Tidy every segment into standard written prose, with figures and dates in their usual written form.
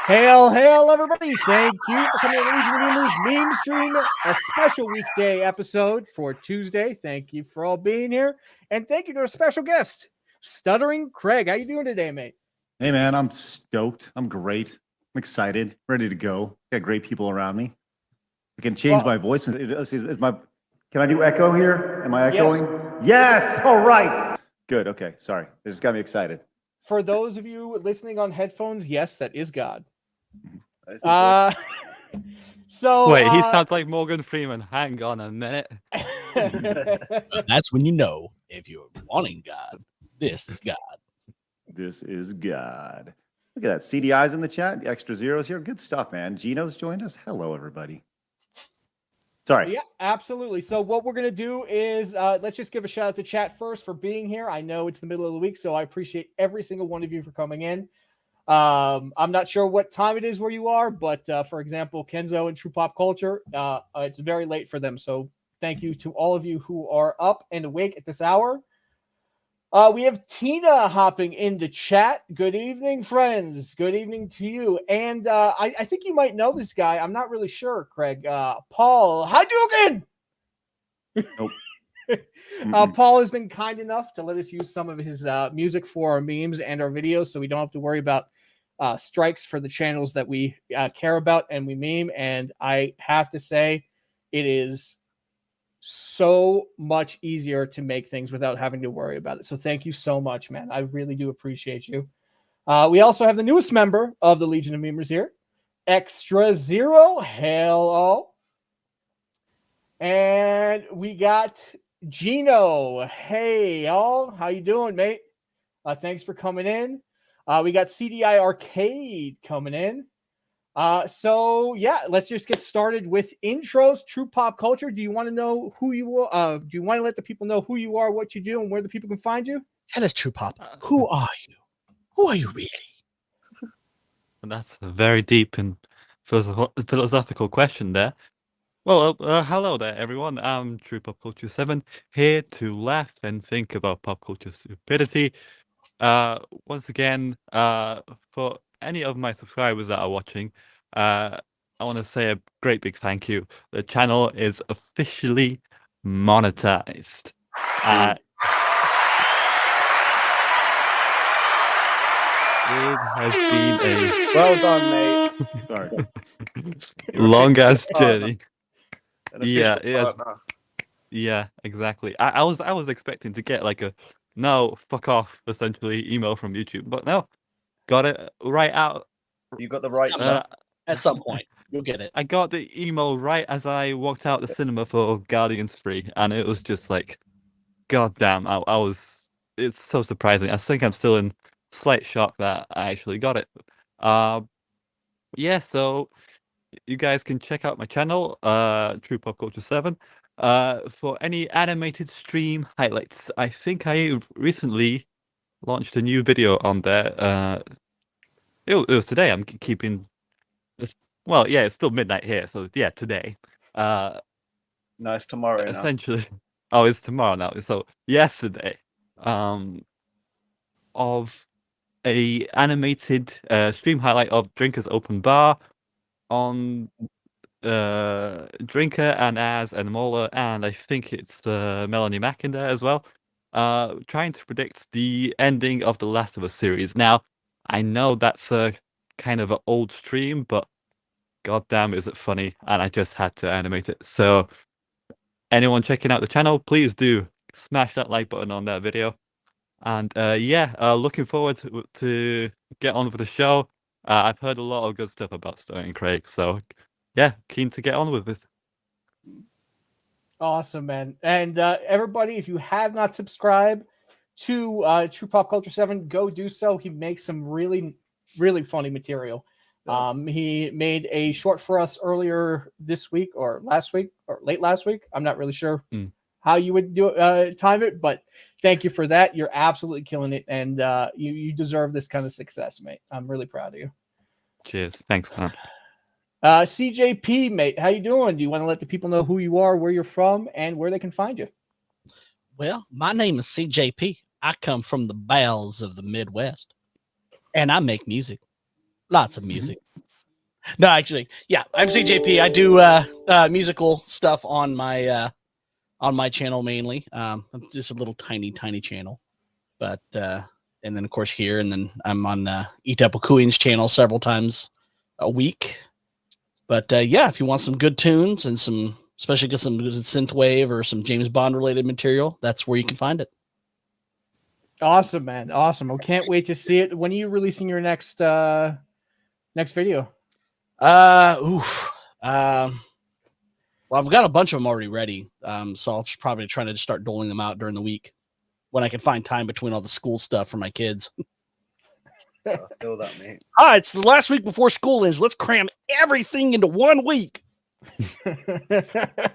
Hail, hail, everybody. Thank you for coming to the Legion of Memers meme stream, a special weekday episode for Tuesday. Thank you for all being here. And thank you to our special guest, Stuttering Craig. How you doing today, mate? Hey, man, I'm stoked. I'm great. I'm excited, ready to go. Got great people around me. I can change my voice. Can I do echo here? Am I echoing? Yes. All right. Good. Okay. Sorry. This just got me excited. For those of you listening on headphones, yes, that is God. So wait, he sounds like Morgan Freeman. Hang on a minute. That's when you know if you're wanting God, this is God. This is God. Look at that. CDI's in the chat. Extra zeros here. Good stuff, man. Gino's joined us. Hello, everybody. Sorry. Yeah, absolutely. So what we're going to do is let's just give a shout out to chat first for being here. I know it's the middle of the week, so I appreciate every single one of you for coming in. I'm not sure what time it is where you are, but for example, Kenzo and True Pop Culture, it's very late for them. So thank you to all of you who are up and awake at this hour. We have Tina hopping into chat. Good evening, friends. Good evening to you. And I think you might know this guy. I'm not really sure, Craig. Paul Hadouken! Nope. Paul has been kind enough to let us use some of his music for our memes and our videos, so we don't have to worry about strikes for the channels that we care about and we meme. And I have to say, it is so much easier to make things without having to worry about it. So thank you so much, man. I really do appreciate you. We also have the newest member of the Legion of Memers here, Extra Zero. Hello. And we got Gino. Hey, y'all. How you doing, mate? Thanks for coming in. We got CDI Arcade coming in. So yeah, let's just get started with intros. True Pop Culture. Do you want to know who you are? Do you want to let the people know who you are, what you do, and where the people can find you? Tell us, True Pop. Who are you? Who are you really? And that's a very deep and philosophical question there. Well, hello there, everyone. I'm True Pop Culture 7, here to laugh and think about pop culture stupidity. Once again, for any of my subscribers that are watching, I want to say a great big thank you. The channel is officially monetized. It has been a well done, mate. Sorry. long ass journey. Yeah, Yeah, exactly. I was expecting to get like a no, fuck off, essentially email from YouTube, but no, got it right out. You got the right stuff. At some point, you'll get it. I got the email right as I walked out the cinema for Guardians 3, and it was just like, god damn, I was. It's so surprising. I think I'm still in slight shock that I actually got it. Yeah, so you guys can check out my channel, True Pop Culture 7, for any animated stream highlights. I think I recently launched a new video on there. It was today. I'm keeping this. Well, yeah, it's still midnight here, so yeah, today. No, it's tomorrow. Essentially, oh, it's tomorrow now. So yesterday, of a animated stream highlight of Drinker's Open Bar on Drinker and Az and Mola, and I think it's Melanie Mack in there as well, trying to predict the ending of the Last of Us series. Now, I know that's a kind of an old stream, but goddamn, is it funny? And I just had to animate it. So, anyone checking out the channel, please do smash that like button on that video. And looking forward to get on with the show. I've heard a lot of good stuff about Stuttering Craig, so yeah, keen to get on with it. Awesome, man. And everybody, if you have not subscribed to True Pop Culture 7, go do so. He makes some really, really funny material. He made a short for us earlier this week or last week or late last week. I'm not really sure how you would do time it, but thank you for that. You're absolutely killing it, and you deserve this kind of success, mate. I'm really proud of you. Cheers. Thanks, man. CJP, mate, how you doing? Do you want to let the people know who you are, where you're from, and where they can find you? Well, my name is CJP. I come from the bowels of the Midwest, and I make music. Lots of music. No, actually, yeah, I'm CJP. I do musical stuff on my channel mainly. Just a little tiny channel, but and then of course here, and then I'm on Itapukuin's channel several times a week. But yeah, if you want some good tunes and especially get some good synthwave or some James Bond related material, that's where you can find it. Awesome, man. Awesome. I can't wait to see it. When are you releasing your next video? Well, I've got a bunch of them already ready. So I'll probably try to just start doling them out during the week when I can find time between all the school stuff for my kids. I feel that, mate. It's the last week before school is. Let's cram everything into 1 week.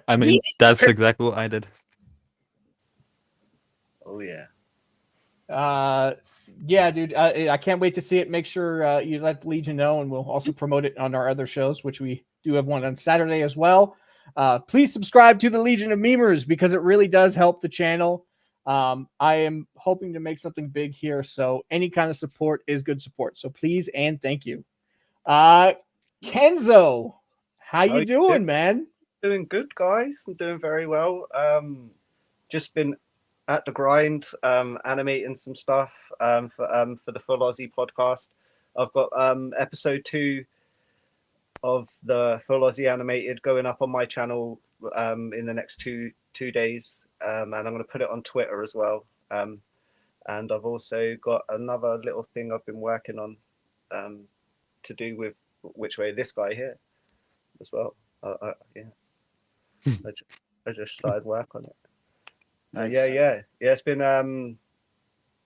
I mean, that's exactly what I did. Oh yeah. Yeah, dude. I can't wait to see it. Make sure you let the Legion know, and we'll also promote it on our other shows, which we do have one on Saturday as well. Please subscribe to the Legion of Memers because it really does help the channel. I am hoping to make something big here, so any kind of support is good support. So please and thank you. Kenzo, how you doing, man? Doing good, guys. I'm doing very well. Just been at the grind, animating some stuff for the Full Aussie podcast. I've got episode 2 of the Full Aussie animated going up on my channel in the next two days, and I'm going to put it on Twitter as well. And I've also got another little thing I've been working on to do with which way this guy here as well. Yeah, I just started work on it. Nice. Yeah. It's been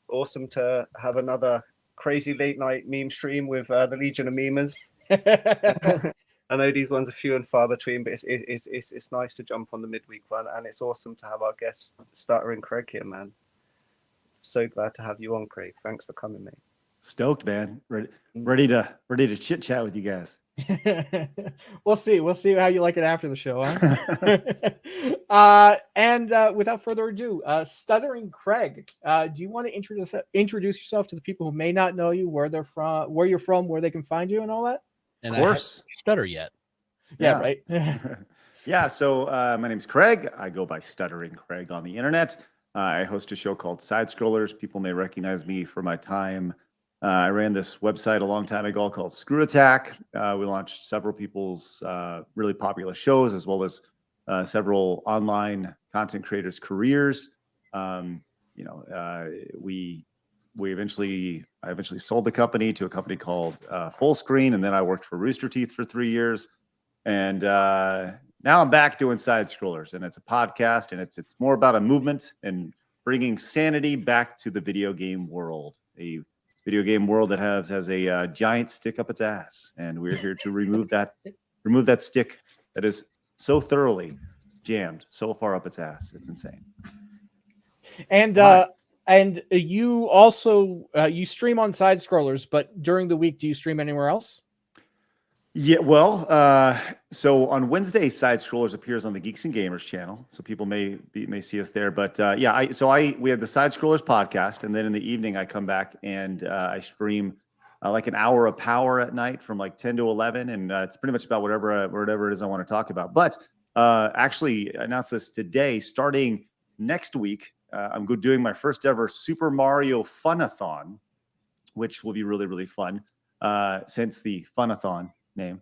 awesome to have another crazy late night meme stream with the Legion of Memers. I know these ones are few and far between, but it's nice to jump on the midweek one, and it's awesome to have our guest Stuttering Craig here, man. So glad to have you on, Craig. Thanks for coming, mate. Stoked, man. Ready to chit chat with you guys. We'll see how you like it after the show, huh? And without further ado, Stuttering Craig, do you want to introduce yourself to the people who may not know you, where you're from, where they can find you, and all that? And Of course. I haven't stutter yet. Yeah, right. Yeah, so my name's Craig. I go by Stuttering Craig on the internet. I host a show called Side Scrollers. People may recognize me for my time. I ran this website a long time ago called Screw Attack. We launched several people's really popular shows, as well as several online content creators' careers. I eventually sold the company to a company called Full Screen, and then I worked for Rooster Teeth for 3 years. And now I'm back doing Side Scrollers, and it's a podcast, and it's more about a movement and bringing sanity back to the video game world. A video game world that has a giant stick up its ass, and we're here to remove that stick that is so thoroughly jammed so far up its ass. It's insane. And you also you stream on Side Scrollers, but during the week, do you stream anywhere else? Yeah, well, so on Wednesday, Side Scrollers appears on the Geeks and Gamers channel, so people may see us there. But we have the Side Scrollers podcast, and then in the evening I come back and I stream like an hour of Power at night from like 10 to 11, and it's pretty much about whatever it is I want to talk about. But actually, I announced this today. Starting next week, I'm doing my first ever Super Mario Funathon, which will be really, really fun. Since the Funathon name,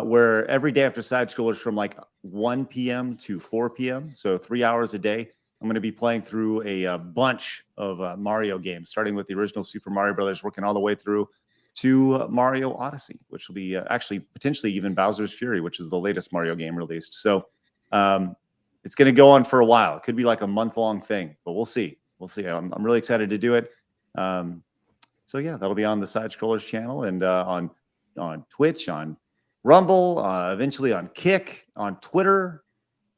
where every day after Side Scrollers from like 1 p.m. to 4 p.m., so 3 hours a day, I'm going to be playing through a bunch of Mario games, starting with the original Super Mario Brothers, working all the way through to Mario Odyssey, which will be actually potentially even Bowser's Fury, which is the latest Mario game released. So it's going to go on for a while. It could be like a month-long thing, but we'll see. I'm really excited to do it. So yeah, that'll be on the Side Scrollers channel and on Twitch, on Rumble, eventually on Kick, on Twitter,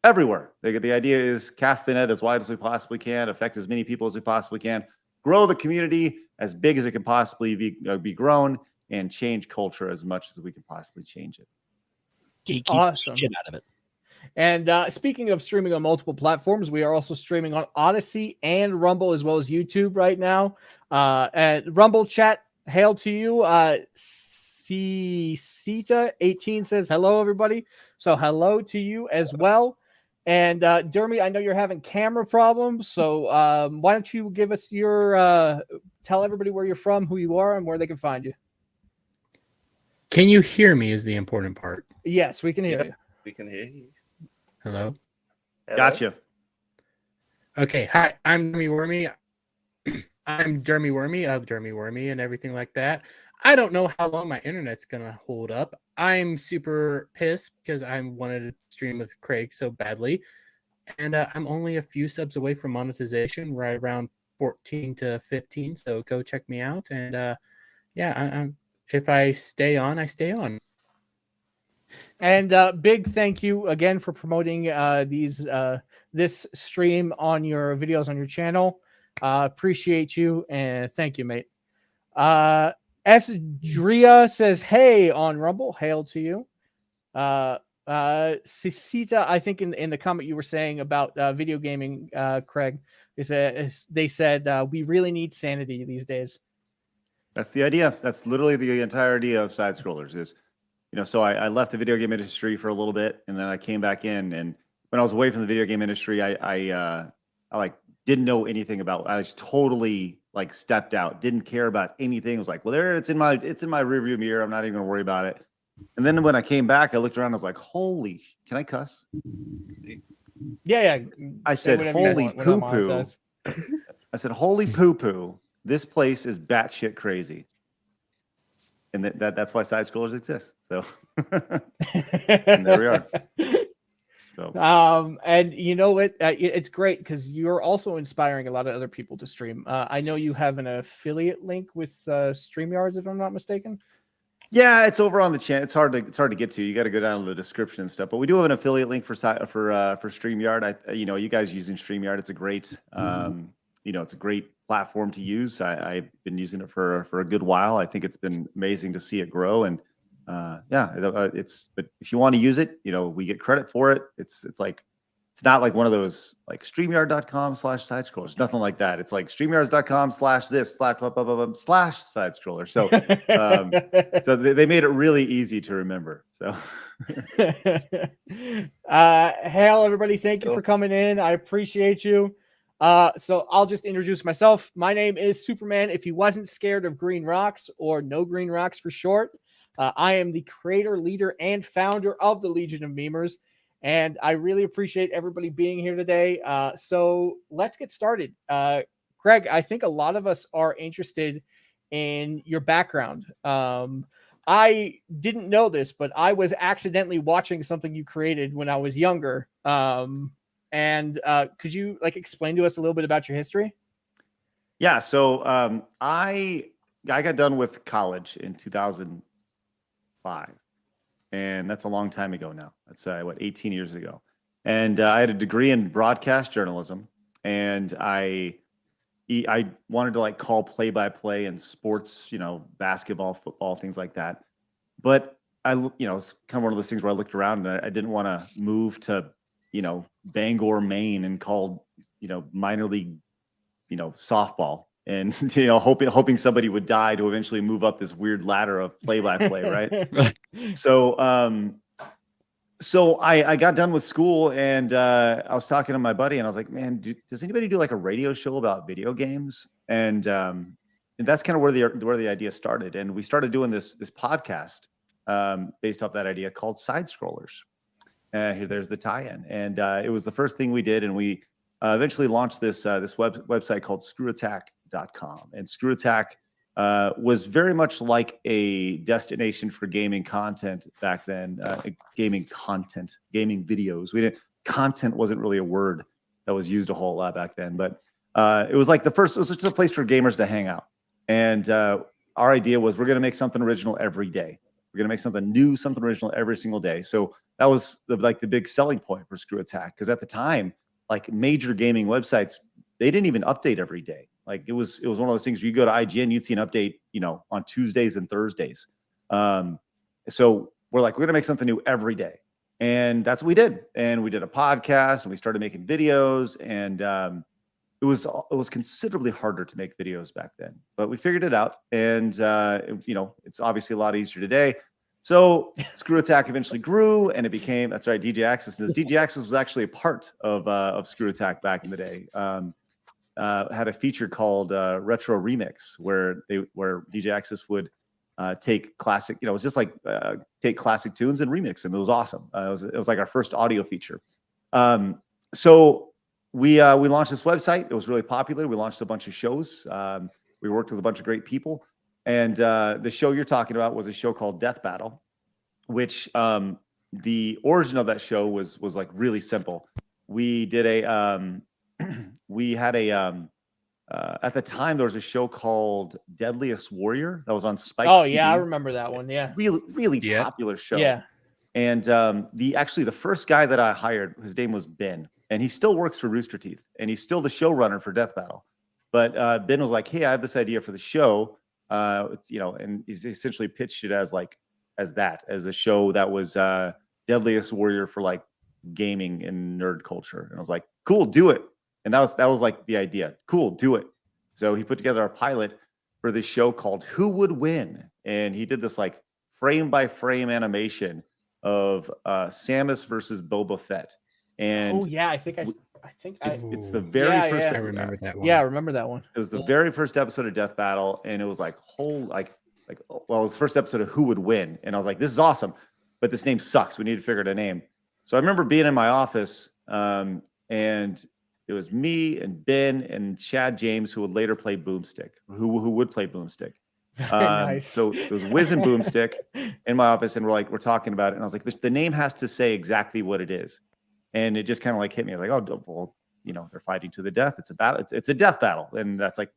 everywhere. The idea is cast the net as wide as we possibly can, affect as many people as we possibly can, grow the community as big as it can possibly be grown, and change culture as much as we can possibly change it. Keep awesome. Shit out of it. And speaking of streaming on multiple platforms, we are also streaming on Odyssey and Rumble, as well as YouTube right now. And Rumble chat, hail to you. Cita18 says hello, everybody. So hello to you as well. And Dermy, I know you're having camera problems, so why don't you give us your tell everybody where you're from, who you are, and where they can find you. Can you hear me is the important part. Yes, we can hear you. We can hear you. Hello? Hello? Gotcha. Okay, hi, I'm Dermy Wormy. I'm Dermy Wormy of Dermy Wormy and everything like that. I don't know how long my internet's gonna hold up. I'm super pissed because I wanted to stream with Craig so badly, and I'm only a few subs away from monetization, right around 14 to 15. So go check me out, and yeah, if I stay on, I stay on. And big thank you again for promoting this stream on your videos on your channel. Appreciate you and thank you, mate. Esdria says, "Hey" on Rumble. Hail to you. Cicita, I think in the comment you were saying about video gaming, Craig, they said we really need sanity these days. That's the idea. That's literally the entire idea of side scrollers is, so I left the video game industry for a little bit and then I came back in, and when I was away from the video game industry, I like didn't know anything about, I was totally like stepped out, didn't care about anything. It was like, well, it's in my rearview mirror. I'm not even gonna worry about it. And then when I came back, I looked around, I was like, can I cuss? Yeah. I said, holy poo poo. I said, holy poo poo. This place is batshit crazy. And that's why side scrollers exist. So and there we are. So and you know what? It's great because you're also inspiring a lot of other people to stream. I know you have an affiliate link with StreamYards, if I'm not mistaken. Yeah, it's over on the channel. It's hard to get to. You got to go down to the description and stuff. But we do have an affiliate link for StreamYard. You guys using StreamYard, it's a great it's a great platform to use. I've been using it for a good while. I think it's been amazing to see it grow. And but if you want to use it, we get credit for it. It's not like one of those like StreamYard.com/side scrollers. Nothing like that. It's like StreamYards.com/this/side scroller. So so they made it really easy to remember. So hail everybody. Thank you for coming in. I appreciate you. So I'll just introduce myself. My name is Superman. If you wasn't scared of green rocks, or no green rocks for short, I am the creator, leader, and founder of the Legion of Memers. And I really appreciate everybody being here today. So let's get started. Greg, I think a lot of us are interested in your background. I didn't know this, but I was accidentally watching something you created when I was younger. And could you explain to us a little bit about your history? Yeah. So I got done with college in 2005. And that's a long time ago now. That's 18 years ago. And I had a degree in broadcast journalism, and I wanted to call play-by-play in sports, basketball, football, things like that. But it's kind of one of those things where I looked around and I didn't want to move to, Bangor, Maine, and call, minor league, softball. And hoping somebody would die to eventually move up this weird ladder of play-by-play, right? So I got done with school, and I was talking to my buddy, and I was like, "Man, does anybody do a radio show about video games?" And that's kind of where the idea started. And we started doing this podcast based off that idea called Side Scrollers. There's the tie-in, and it was the first thing we did, and we eventually launched this website called ScrewAttack.com. And ScrewAttack was very much like a destination for gaming content back then. Gaming videos. Content wasn't really a word that was used a whole lot back then, but it was it was just a place for gamers to hang out. And our idea was, we're going to make something original every day. We're going to make something new, something original every single day. So that was the big selling point for ScrewAttack, because at the time, major gaming websites, they didn't even update every day. It was one of those things where you go to IGN, you'd see an update, on Tuesdays and Thursdays. So we're we're going to make something new every day. And that's what we did. And we did a podcast, and we started making videos. And was considerably harder to make videos back then, but we figured it out, and it's obviously a lot easier today. So Screw Attack eventually grew, and it became, that's right, DJ Axis. And DJ Axis was actually a part of Screw Attack back in the day. Had a feature called Retro Remix, where DJ Axis would take classic, it was just like take classic tunes and remix them. It was awesome. It was like our first audio feature. So we launched this website. It was really popular. We launched a bunch of shows. We worked with a bunch of great people. And the show you're talking about was a show called Death Battle, which the origin of that show was like really simple. We did we had at the time there was a show called Deadliest Warrior that was on Spike Oh TV. yeah, I remember that one. Yeah, really popular show. Yeah, and the first guy that I hired, his name was Ben, and he still works for Rooster Teeth, and he's still the showrunner for Death Battle. But Ben was like, "Hey, I have this idea for the show." And he's essentially pitched it as a show that was Deadliest Warrior for like gaming and nerd culture. And I was like, cool, do it. And that was like the idea. Cool, do it. So he put together a pilot for this show called Who Would Win? And he did this like frame by frame animation of Samus versus Boba Fett. And oh yeah, I think it's the very first. I remember that one. Yeah, I remember that one. It was the very first episode of Death Battle, and it was like it was the first episode of Who Would Win, and I was like, this is awesome, but this name sucks. We need to figure out a name. So I remember being in my office, and it was me and Ben and Chad James, who would later play Boomstick, who would play Boomstick. Nice. So it was Wiz and Boomstick in my office, and we're talking about it, and I was like, the name has to say exactly what it is. And it just kind of like hit me. I was like, oh, well, they're fighting to the death. It's a battle. It's a death battle. And that's like,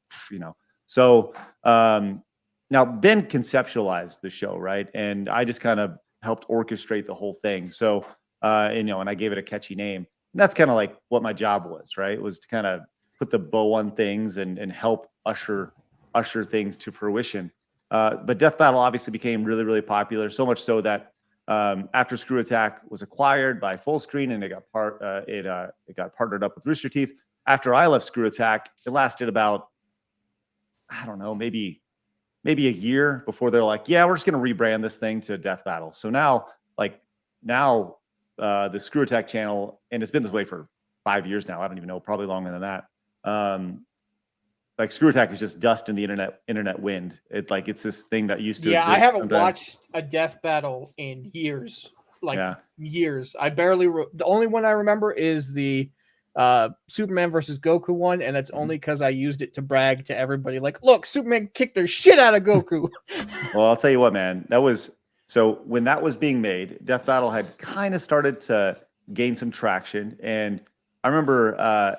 So now Ben conceptualized the show, right? And I just kind of helped orchestrate the whole thing. So, and I gave it a catchy name. And that's kind of like what my job was, right? It was to kind of put the bow on things and help usher things to fruition. But Death Battle obviously became really, really popular. So much so that after Screw Attack was acquired by Fullscreen and it got partnered up with Rooster Teeth. After I left Screw Attack, it lasted about, I don't know, maybe a year before they're like, yeah, we're just going to rebrand this thing to Death Battle. So now the Screw Attack channel, and it's been this way for 5 years now. I don't even know, probably longer than that. Like Screw Attack is just dust in the internet wind. It's this thing that used to exist. I haven't watched a Death Battle in years. Years. I barely the only one I remember is the Superman versus Goku one, and that's only because I used it to brag to everybody, like, look, Superman kicked their shit out of Goku. Well, I'll tell you what, man. So when that was being made, Death Battle had kind of started to gain some traction. And I remember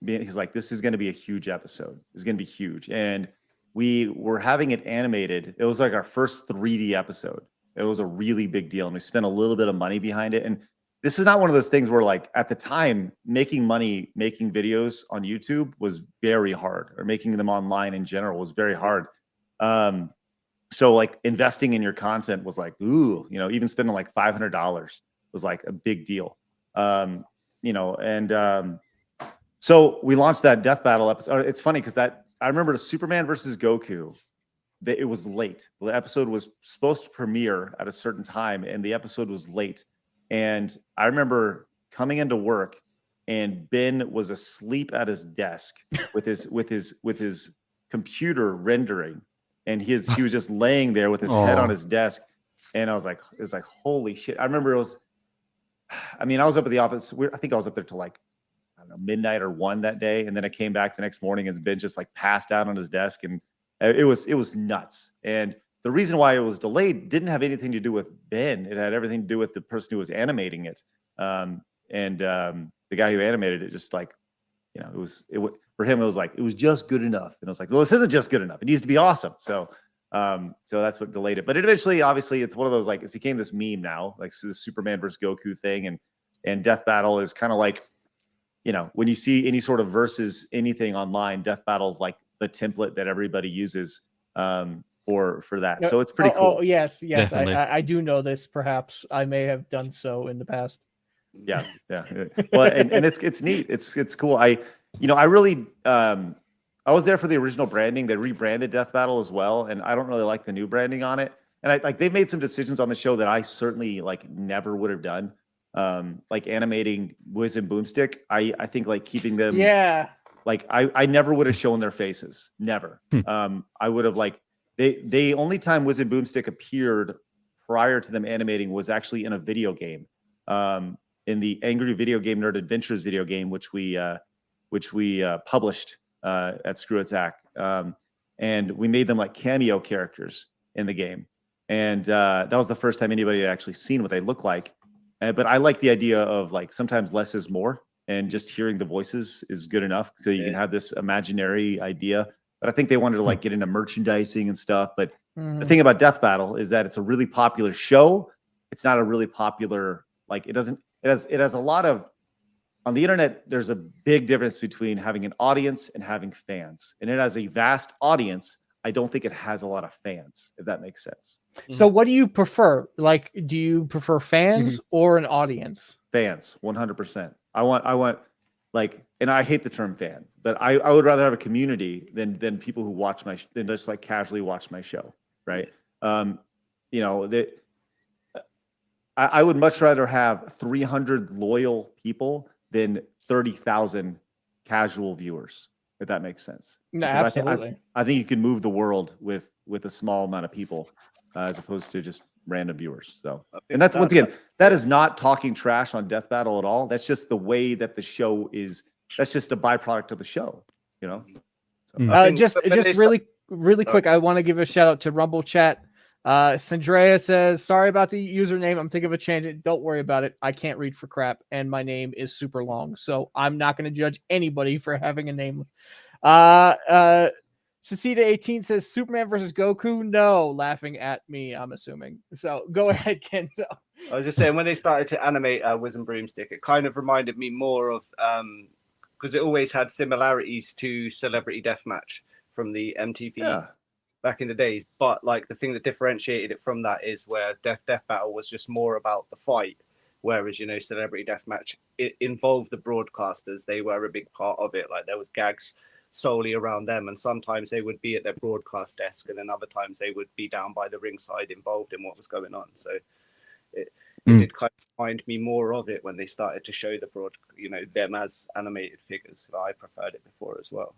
he's like, this is going to be a huge episode. It's going to be huge. And we were having it animated. It was like our first 3D episode. It was a really big deal. And we spent a little bit of money behind it. And this is not one of those things where, like, at the time, making money, making videos on YouTube was very hard, or making them online in general was very hard. So like investing in your content was like, ooh, even spending like $500 was like a big deal. So we launched that Death Battle episode. It's funny because I remember the Superman versus Goku. It was late. The episode was supposed to premiere at a certain time, and the episode was late. And I remember coming into work, and Ben was asleep at his desk with his computer rendering, and he was just laying there with his head on his desk. And I was like, holy shit! I remember I was up at the office. I think I was up there till like, I don't know, midnight or 1 that day, and then I came back the next morning, and Ben just like passed out on his desk, and it was nuts. And the reason why it was delayed didn't have anything to do with Ben. It had everything to do with the person who was animating it. The guy who animated it, just like, for him, it was like, it was just good enough. And I was like, well, this isn't just good enough. It needs to be awesome. So that's what delayed it. But it eventually, obviously, it's one of those, like, it became this meme now, like the Superman versus Goku thing. And Death Battle is kind of like, when you see any sort of versus anything online, Death Battle is like the template that everybody uses for that. So it's pretty cool. Oh, yes. I do know this. Perhaps I may have done so in the past. Yeah. Well, and it's neat. It's cool. I really, I was there for the original branding. They rebranded Death Battle as well, and I don't really like the new branding on it. And they've made some decisions on the show that I certainly like never would have done. Like animating Wiz and Boomstick. I think like keeping them. Yeah. Like I never would have shown their faces. Never. I would have like they only time Wiz and Boomstick appeared prior to them animating was actually in a video game. In the Angry Video Game Nerd Adventures video game, which we published at Screw Attack. And we made them like cameo characters in the game. And that was the first time anybody had actually seen what they look like. But I like the idea of like sometimes less is more, and just hearing the voices is good enough. So you can have this imaginary idea. But I think they wanted to like get into merchandising and stuff. But the thing about Death Battle is that it's a really popular show. It's not a really popular, like it has a lot of, on the internet, there's a big difference between having an audience and having fans. And it has a vast audience. I don't think it has a lot of fans, if that makes sense. So what do you prefer? Like, do you prefer fans or an audience? Fans, 100%. I want like, and I hate the term fan, but I would rather have a community than people who watch than just like casually watch my show, right? I would much rather have 300 loyal people than 30,000 casual viewers, if that makes sense. No, Because absolutely. I think you can move the world with a small amount of people, as opposed to just random viewers. So, and that's once again, that is not talking trash on Death Battle at all. That's just the way that the show is. That's just a byproduct of the show, you know. So, Just really quick, I want to give a shout out to Rumble Chat. Sandrea says, sorry about the username. I'm thinking of a change it. Don't worry about it. I can't read for crap, and my name is super long, so I'm not going to judge anybody for having a name. Cecita18 says Superman versus Goku. No, laughing at me, I'm assuming. So go ahead, Kenzo. I was just saying, when they started to animate Wiz and Broomstick, it kind of reminded me more of because it always had similarities to Celebrity Deathmatch from the MTV back in the days. But like the thing that differentiated it from that is where Death Battle was just more about the fight, whereas Celebrity Deathmatch, it involved the broadcasters. They were a big part of it. Like there was gags solely around them, and sometimes they would be at their broadcast desk, and then other times they would be down by the ringside involved in what was going on. So it did kind of remind me more of it when they started to show the them as animated figures. I preferred it before as well.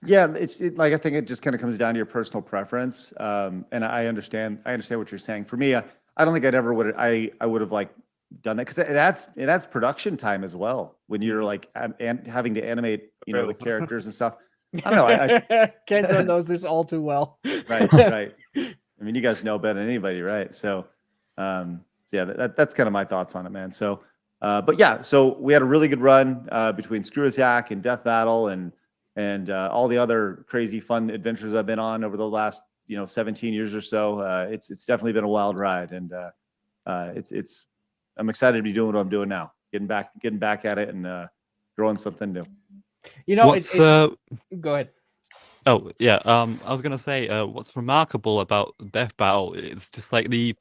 Yeah, like I think it just kind of comes down to your personal preference, and I understand what you're saying. For me, I don't think I would have like done that, because it adds production time as well when you're like and having to animate the characters and stuff. I don't know. Kenzo knows this all too well. Right. I mean, you guys know better than anybody, right? So, yeah, that's kind of my thoughts on it, man. So, but yeah, so we had a really good run between Screw Attack and Death Battle and all the other crazy fun adventures I've been on over the last 17 years or so. It's definitely been a wild ride, and I'm excited to be doing what I'm doing now, getting back at it and growing something new. Go ahead. Oh yeah, I was gonna say what's remarkable about Death Battle is just like the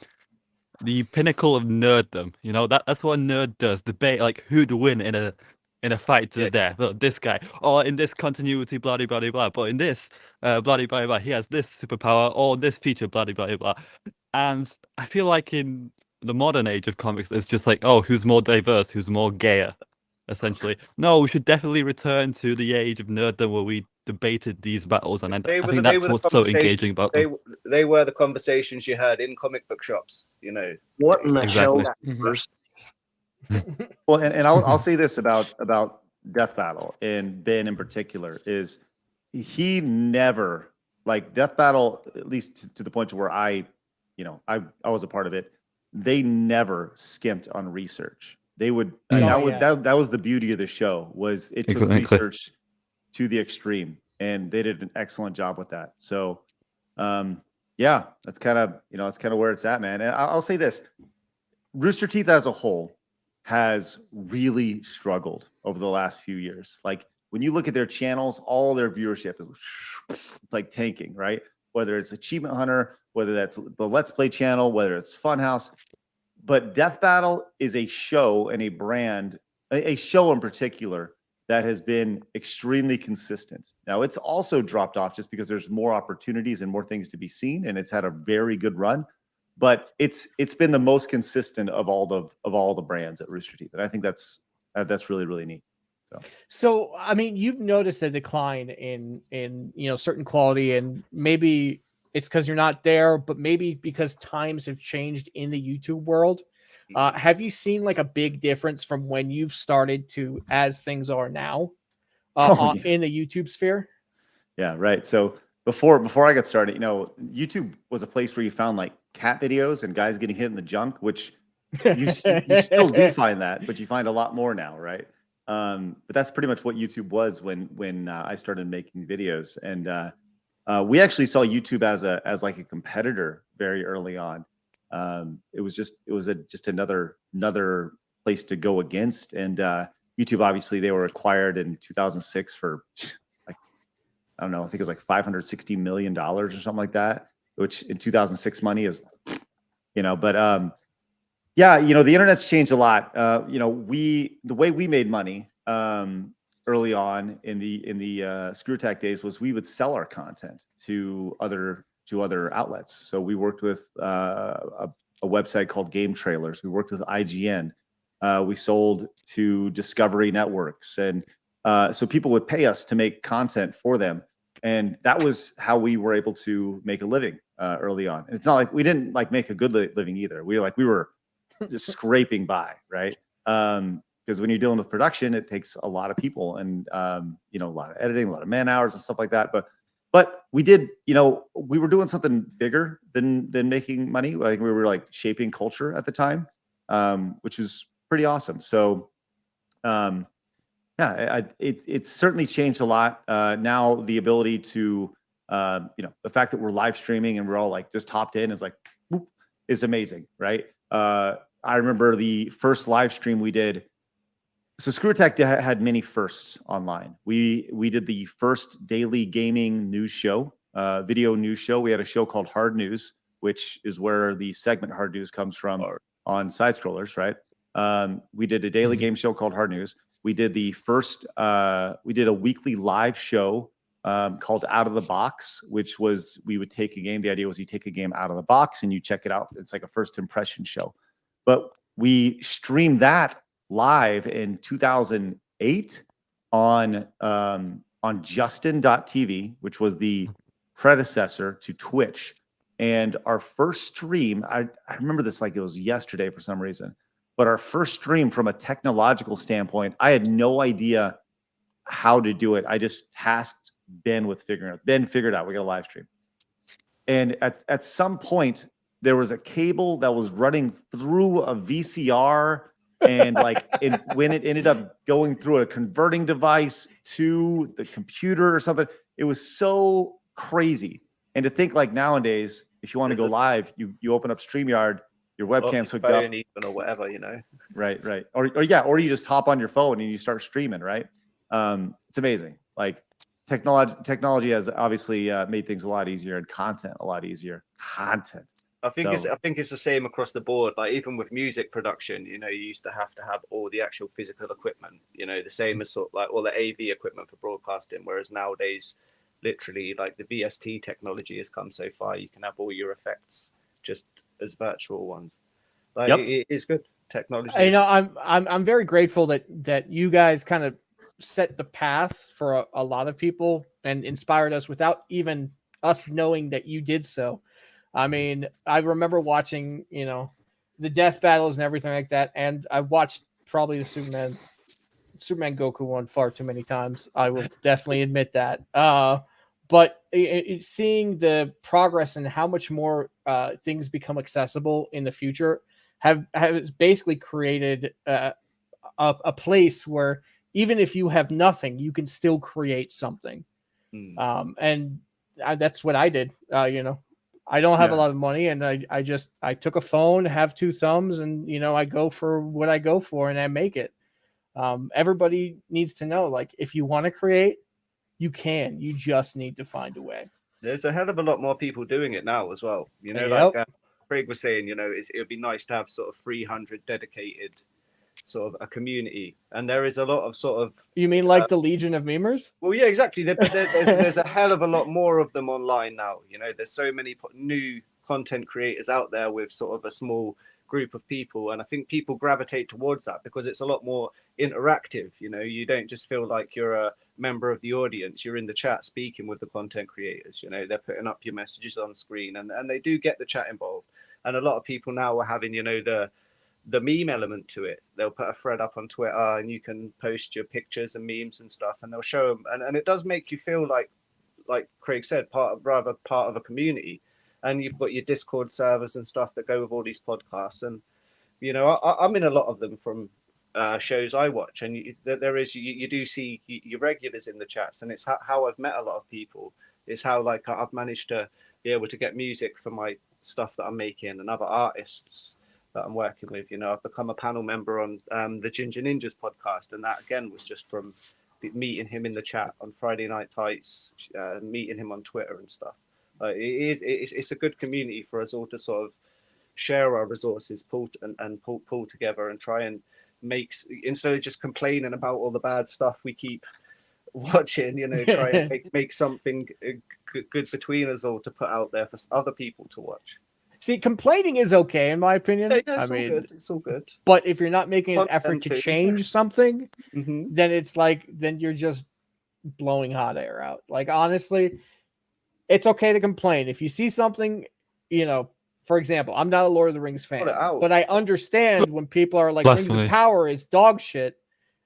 pinnacle of nerddom. That's what a nerd does. Debate like who to win in a fight to the death. But this guy, or in this continuity, blah blah blah blah. But in this, blah blah blah blah, he has this superpower or this feature, blah blah blah blah. And I feel like in the modern age of comics, it's just like, oh, who's more diverse, who's more gayer, essentially. No, we should definitely return to the age of nerddom where we debated these battles, and I think that's what's so engaging about them. They were the conversations you heard in comic book shops. What in the hell? Well, and I'll say this about Death Battle and Ben in particular is he never, like Death Battle, at least to the point to where I was a part of it. They never skimped on research. They would. That was the beauty of the show, was it took research to the extreme, and they did an excellent job with that. So, yeah, that's kind of where it's at, man. And I'll say this: Rooster Teeth as a whole has really struggled over the last few years. Like when you look at their channels, all their viewership is like tanking, right? Whether it's Achievement Hunter, whether that's the Let's Play channel, whether it's Funhouse. But Death Battle is a show and a brand, a show in particular that has been extremely consistent. Now it's also dropped off just because there's more opportunities and more things to be seen, and it's had a very good run. But it's been the most consistent of all the brands at Rooster Teeth, and I think that's really, really neat. So, I mean, you've noticed a decline in certain quality, and maybe it's because you're not there, but maybe because times have changed in the YouTube world. Have you seen like a big difference from when you've started to as things are now in the YouTube sphere? Yeah, right. So before I got started, YouTube was a place where you found like cat videos and guys getting hit in the junk, which you still do find that, but you find a lot more now, right? But that's pretty much what YouTube was when I started making videos, and we actually saw YouTube as like a competitor very early on. It was just another place to go against, and YouTube, obviously, they were acquired in 2006 for like, I don't know, I think it was like $560 million or something like that, which in 2006 money is, but yeah, the internet's changed a lot. The way we made money early on in the Screw Attack days was we would sell our content to other outlets. So we worked with a website called Game Trailers. We worked with IGN. We sold to Discovery Networks, and so people would pay us to make content for them, and that was how we were able to make a living early on. And it's not like we didn't like make a good living either. We were just scraping by, right? Because when you're dealing with production, it takes a lot of people and a lot of editing, a lot of man hours and stuff like that. But we did, we were doing something bigger than making money. Like we were like shaping culture at the time, which was pretty awesome. So yeah, it's certainly changed a lot. Now the ability to the fact that we're live streaming and we're all like just hopped in is like whoop, is amazing, right? I remember the first live stream we did. So Screw Attack had many firsts online. We did the first daily gaming news show, video news show. We had a show called Hard News, which is where the segment Hard News comes from on side scrollers, right? We did a daily game show called Hard News. We did the first. We did a weekly live show called Out of the Box, which was we would take a game. The idea was you take a game out of the box and you check it out. It's like a first impression show. But we streamed that live in 2008 on Justin.tv, which was the predecessor to Twitch. And our first stream, I remember this like it was yesterday for some reason, but our first stream from a technological standpoint, I had no idea how to do it. I just tasked Ben with figuring it out. Ben figured out we got a live stream. And at some point, there was a cable that was running through a VCR, and like when it ended up going through a converting device to the computer or something, it was so crazy. And to think like nowadays, if you want to go live, you open up StreamYard, your webcam's hooked up, even or whatever, Right. Or you just hop on your phone and you start streaming, right? It's amazing. Like technology has obviously made things a lot easier and content a lot easier. I think it's the same across the board. Like even with music production, you used to have all the actual physical equipment. The same as sort of like all the AV equipment for broadcasting. Whereas nowadays, literally, like the VST technology has come so far, you can have all your effects just as virtual ones. Like it is good technology. I'm very grateful that you guys kind of set the path for a lot of people and inspired us without even us knowing that you did so. I mean, I remember watching, the death battles and everything like that, and I watched probably the Superman Goku one far too many times. I will definitely admit that. But seeing the progress and how much more things become accessible in the future has basically created a place where even if you have nothing, you can still create something. And that's what I did. I don't have a lot of money, and I took a phone, have two thumbs, and I go for what I go for, and I make it. Everybody needs to know, like, if you want to create, you can. You just need to find a way. There's a hell of a lot more people doing it now as well. Yep. Like Craig was saying, it would be nice to have sort of 300 dedicated sort of a community, and there is a lot of sort of. You mean like the Legion of Memers? Well, yeah, exactly. There's a hell of a lot more of them online now. You know, there's so many new content creators out there with sort of a small group of people, and I think people gravitate towards that because it's a lot more interactive. You know, you don't just feel like you're a member of the audience, you're in the chat speaking with the content creators. You know, they're putting up your messages on screen, and they do get the chat involved. And a lot of people now are having, you know, the meme element to it. They'll put a thread up on Twitter and you can post your pictures and memes and stuff, and they'll show them, and it does make you feel like Craig said, part of a community. And you've got your Discord servers and stuff that go with all these podcasts. And, you know, I'm in a lot of them from shows I watch. And you do see your regulars in the chats. And it's how I've met a lot of people. It's how, like, I've managed to be able to get music for my stuff that I'm making and other artists that I'm working with. You know, I've become a panel member on the Ginger Ninjas podcast. And that, again, was just from meeting him in the chat on Friday Night Tights, meeting him on Twitter and stuff. It's a good community for us all to sort of share our resources, pull together, and try and instead of just complaining about all the bad stuff we keep watching, you know, try and make something good between us all to put out there for other people to watch. See, complaining is okay in my opinion. Yeah, it's all good. But if you're not making an effort to change something, Mm-hmm. then you're just blowing hot air out. Like, honestly, it's okay to complain. If you see something, you know, for example, I'm not a Lord of the Rings fan, but I understand when people are like, Rings of Power is dog shit.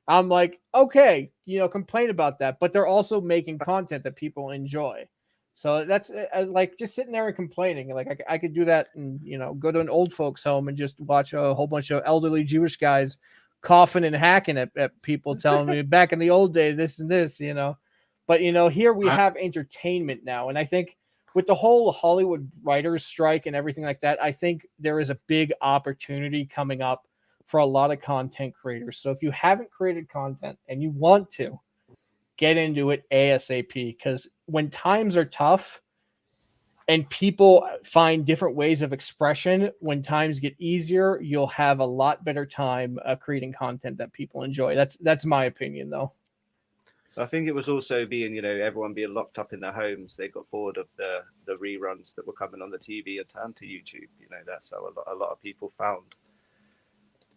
I'm like, okay, you know, complain about that. But they're also making content that people enjoy. So that's like just sitting there and complaining. Like I could do that and, you know, go to an old folks home and just watch a whole bunch of elderly Jewish guys coughing and hacking at people telling me back in the old day, this and this, you know. But, you know, here we have entertainment now. And I think with the whole Hollywood writers strike and everything like that, I think there is a big opportunity coming up for a lot of content creators. So if you haven't created content and you want to, get into it ASAP, because when times are tough and people find different ways of expression, when times get easier, you'll have a lot better time creating content that people enjoy. That's my opinion, though. I think it was also being, you know, everyone being locked up in their homes. They got bored of the reruns that were coming on the TV and turned to YouTube. You know, that's how a lot of people found.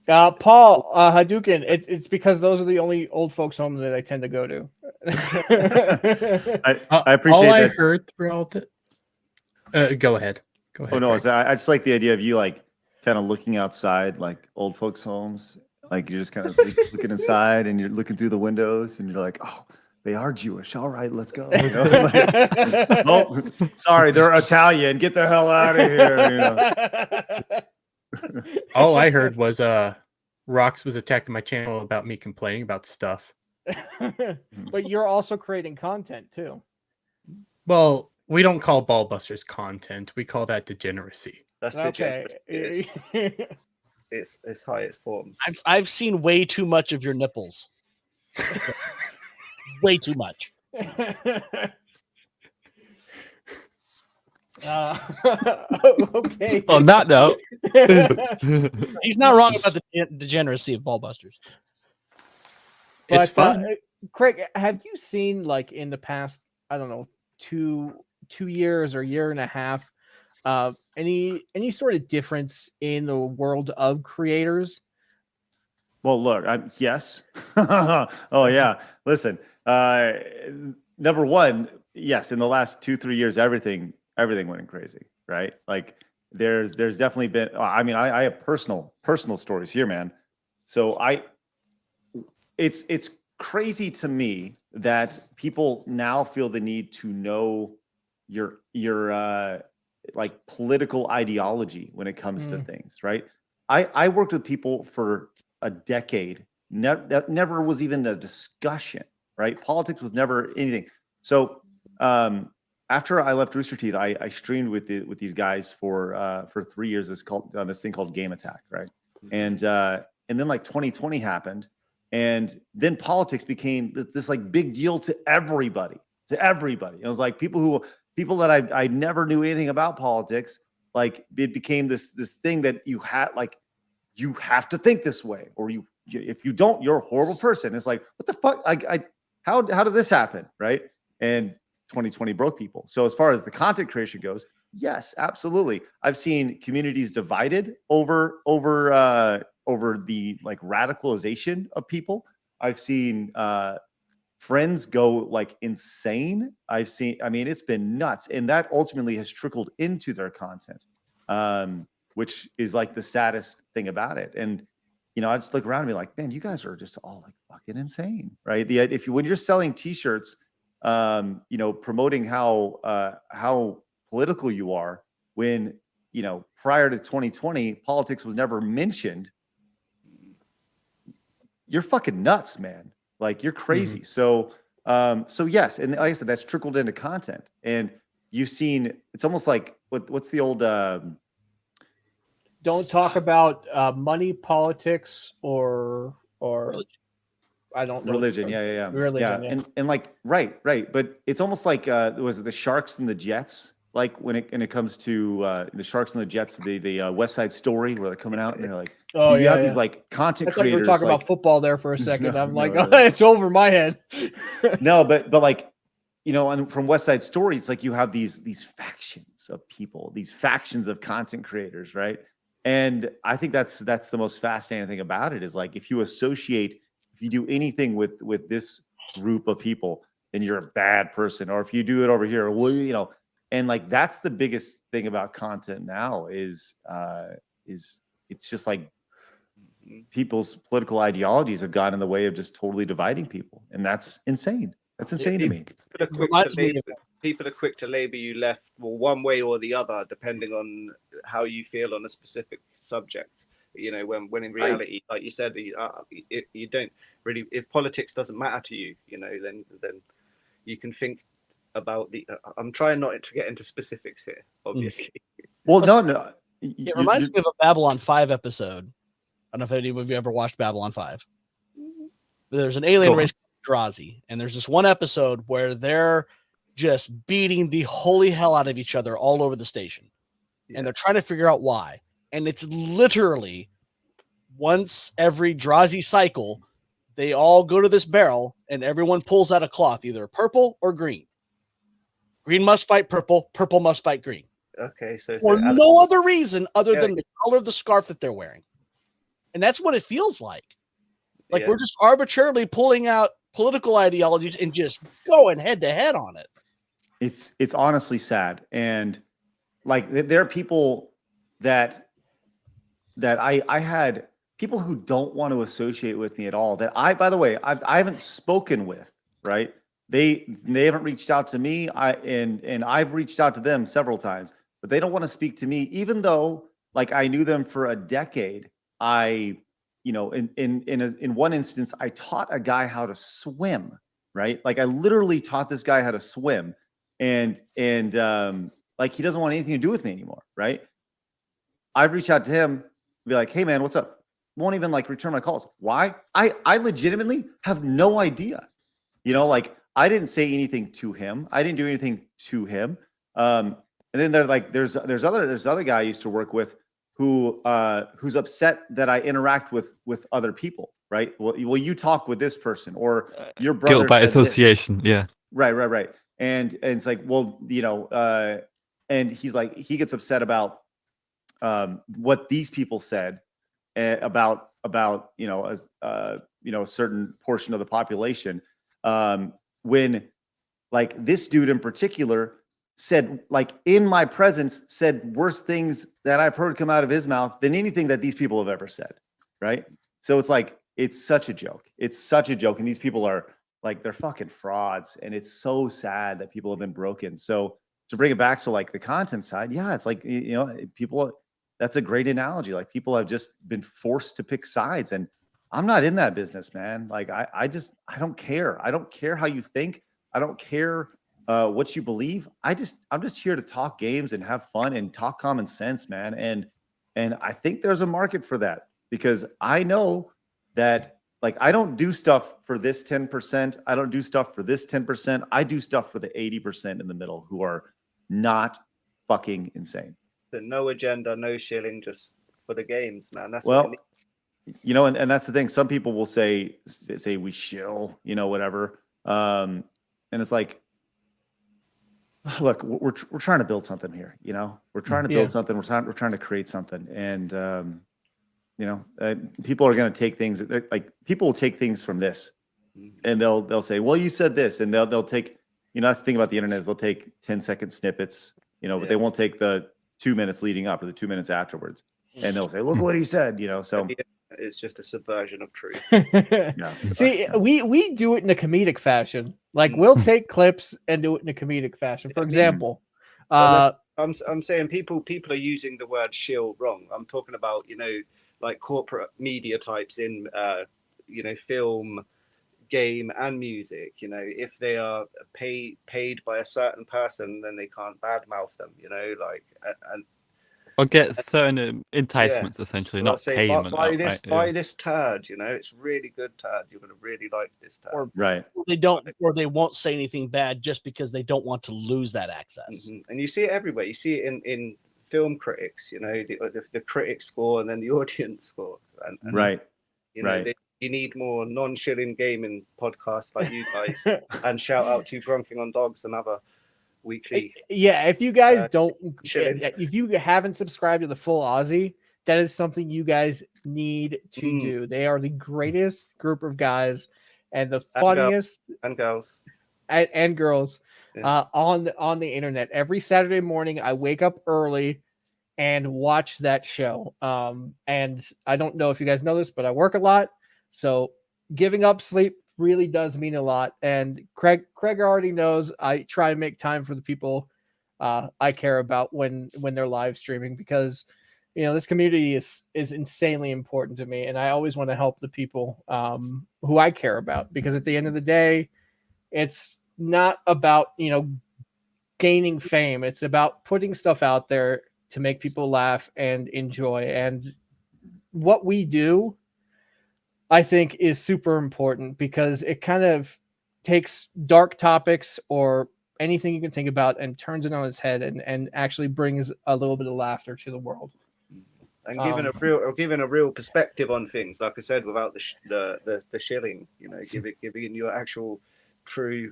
Paul Hadouken, it's because those are the only old folks home that I tend to go to. I appreciate all I that. heard throughout the. Go ahead. Oh no, I just like the idea of you like kind of looking outside, like old folks' homes. Like you're just kind of looking inside and you're looking through the windows and you're like, oh, they are Jewish. All right, let's go. You know? Like, oh, sorry, they're Italian. Get the hell out of here. You know? All I heard was Rox was attacking my channel about me complaining about stuff. But you're also creating content too. Well, we don't call Ballbusters content. We call that degeneracy. That's okay. It's highest form. I've seen way too much of your nipples. Way too much. Okay. On that note, He's not wrong about the degeneracy of Ballbusters. It's fun. Craig, have you seen, like, in the past, I don't know, two years or year and a half, any sort of difference in the world of creators? Well, look, yes. Oh yeah. Listen, number one, yes. In the last 2-3 years, everything went crazy, right? Like there's definitely been. I mean, I have personal stories here, man. So it's crazy to me that people now feel the need to know your like political ideology when it comes to things, right? I worked with people for a decade. That never was even a discussion, right? Politics was never anything. So after I left Rooster Teeth, I streamed with these guys for 3 years. It's called this thing called Game Attack, right? And then like 2020 happened, and then politics became this like big deal to everybody. It was like people that I never knew anything about politics. Like it became this thing that you have to think this way, or you if you don't, you're a horrible person. It's like, what the fuck? How did this happen? Right. And 2020 broke people. So as far as the content creation goes, yes, absolutely. I've seen communities divided over the like radicalization of people. I've seen friends go like insane. I mean, it's been nuts. And that ultimately has trickled into their content, which is like the saddest thing about it. And, you know, I just look around and be like, man, you guys are just all like fucking insane, right? When you're selling t-shirts, you know, promoting how political you are, when, you know, prior to 2020, politics was never mentioned, you're fucking nuts, man. Like, you're crazy. So yes, and like I said, that's trickled into content, and you've seen. It's almost like what's the old don't talk about money, politics, or I don't know. religion. Yeah. Religion, yeah. And like right. But it's almost like was it the Sharks and the Jets? Like when it comes to the Sharks and the Jets, the West Side Story, where they're coming out and they're like, Oh, you yeah, have yeah. these like content I thought you were creators. talking like, about football there for a second. No, I'm like, no. it's over my head. No, but like, you know, and from West Side Story, it's like you have these factions of people, these factions of content creators, right? And I think that's the most fascinating thing about it, is like, if you do anything with this group of people, then you're a bad person. Or if you do it over here, well, you know, and like, that's the biggest thing about content now is it's just like people's political ideologies have gotten in the way of just totally dividing people. And that's insane. That's insane to me. People are quick to label you left, well, one way or the other, depending on how you feel on a specific subject. You know, when in reality, like you said, you don't really. If politics doesn't matter to you, you know, then you can think about the. I'm trying not to get into specifics here, obviously. Well, no. It reminds me of a Babylon 5 episode. I don't know if any of you ever watched Babylon 5. There's an alien race called Drazi, and there's this one episode where they're just beating the holy hell out of each other all over the station. And they're trying to figure out why. And it's literally once every Drazi cycle, they all go to this barrel and everyone pulls out a cloth, either purple or green. Green must fight purple, purple must fight green. Okay, so for no other reason other than the color of the scarf that they're wearing. And that's what it feels like. Like we're just arbitrarily pulling out political ideologies and just going head to head on it. It's honestly sad. And like, there are people that I had people who don't want to associate with me at all, that by the way, I haven't spoken with, right? They haven't reached out to me. And I've reached out to them several times, but they don't want to speak to me, even though like I knew them for a decade. You know, in one instance, I taught a guy how to swim, right? Like, I literally taught this guy how to swim, and like, he doesn't want anything to do with me anymore, right? I've reached out to him, be like, hey man, what's up? Won't even like return my calls. Why? I legitimately have no idea. You know, like, I didn't say anything to him. I didn't do anything to him. And then there's other guy I used to work with who's upset that I interact with other people, right? Well, you talk with this person, or your brother. Guilt by association, yeah. Right. And it's like, well, you know, and he's like, he gets upset about what these people said about you know, a certain portion of the population, when like this dude in particular said, like, in my presence, said worse things that I've heard come out of his mouth than anything that these people have ever said, right? So it's like, it's such a joke. It's such a joke. And these people are like, they're fucking frauds. And it's so sad that people have been broken. So to bring it back to like the content side, yeah, it's like, you know, people, that's a great analogy. Like, people have just been forced to pick sides. And I'm not in that business, man. Like, I don't care. I don't care how you think. I don't care what you believe. I'm just here to talk games and have fun and talk common sense, man. And I think there's a market for that, because I know that, like, I don't do stuff for this 10%. I don't do stuff for this 10%. I do stuff for the 80% in the middle who are not fucking insane. So no agenda, no shilling, just for the games, man. That's well, what you know, and that's the thing. Some people will say we shill, you know, whatever. And it's like, look, we're trying to build something here, you know. We're trying to build something. We're trying to create something, and you know, people are going to take things. Like people will take things from this, and they'll say, well, you said this, and they'll take, you know, that's the thing about the internet is they'll take 10-second snippets, you know, but they won't take the 2 minutes leading up or the 2 minutes afterwards, and they'll say, look what he said, you know. So it's just a subversion of truth. yeah. See, we do it in a comedic fashion. Like we'll take clips and do it in a comedic fashion. For example, I'm saying people are using the word shill wrong. I'm talking about, you know, like corporate media types in you know, film, game, and music. You know, if they are paid by a certain person, then they can't badmouth them. You know, like and or get certain enticements, essentially, well, not say, payment. buy this, outright, buy this turd. You know, it's really good turd. You're gonna really like this turd. Or Right. they don't, or they won't say anything bad just because they don't want to lose that access. And you see it everywhere. You see it in film critics. You know, the critic score and then the audience score. And Right. you know, you need more non-shilling gaming podcasts like you guys. And shout out to Grunking on Dogs, another weekly. Yeah, if you guys don't, chilling. if you haven't subscribed to the Full Aussie, that is something you guys need to do. They are the greatest group of guys and the funniest and girls and girls on the internet. Every Saturday morning, I wake up early and watch that show. And I don't know if you guys know this, but I work a lot, so giving up sleep really does mean a lot. And Craig already knows I try and make time for the people I care about when they're live streaming, because you know this community is insanely important to me, and I always want to help the people who I care about, because at the end of the day, it's not about, you know, gaining fame. It's about putting stuff out there to make people laugh and enjoy. And what we do, I think, is super important, because it kind of takes dark topics or anything you can think about and turns it on its head and actually brings a little bit of laughter to the world. And giving a real perspective on things, like I said, without the shilling, you know, giving your actual true.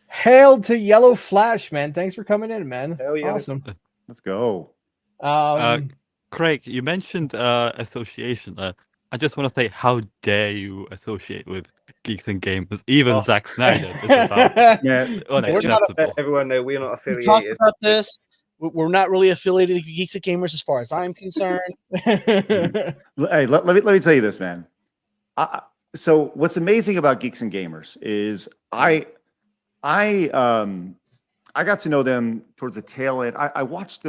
Hail to Yellow Flash, man! Thanks for coming in, man. Hell yeah. Awesome. Let's go. Craig, you mentioned association there. I just want to say, how dare you associate with Geeks and Gamers? Even Zack Snyder is about unacceptable. Everyone know we're not affiliated. We talked about this. We're not really affiliated with Geeks and Gamers as far as I'm concerned. Hey, let me tell you this, man. So what's amazing about Geeks and Gamers is I got to know them towards the tail end. I watched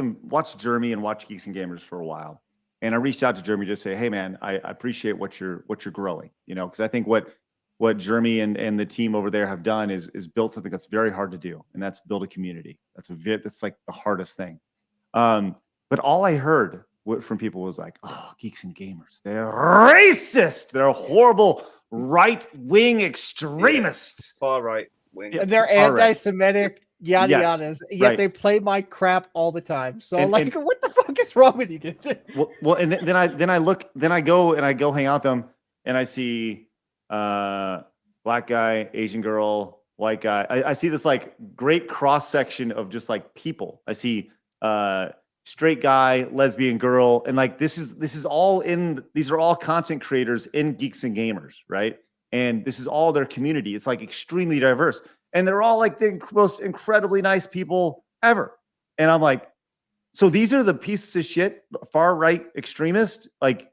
Jeremy and watched Geeks and Gamers for a while, and I reached out to Jeremy to say, "Hey, man, I appreciate what you're growing." You know, because I think what Jeremy and the team over there have done is built something that's very hard to do, and that's build a community. That's like the hardest thing. But all I heard from people was like, "Oh, Geeks and Gamers, they're racist. They're horrible right-wing extremists, far right wing. They're anti-Semitic." Yada yadas. Yet they play my crap all the time. So what the fuck is wrong with you, dude? Well, and then I go hang out with them, and I see black guy, Asian girl, white guy. I see this like great cross section of just like people. I see straight guy, lesbian girl, and like these are all content creators in Geeks and Gamers, right? And this is all their community. It's like extremely diverse. And they're all like the most incredibly nice people ever. And I'm like, so these are the pieces of shit, far right extremists, like,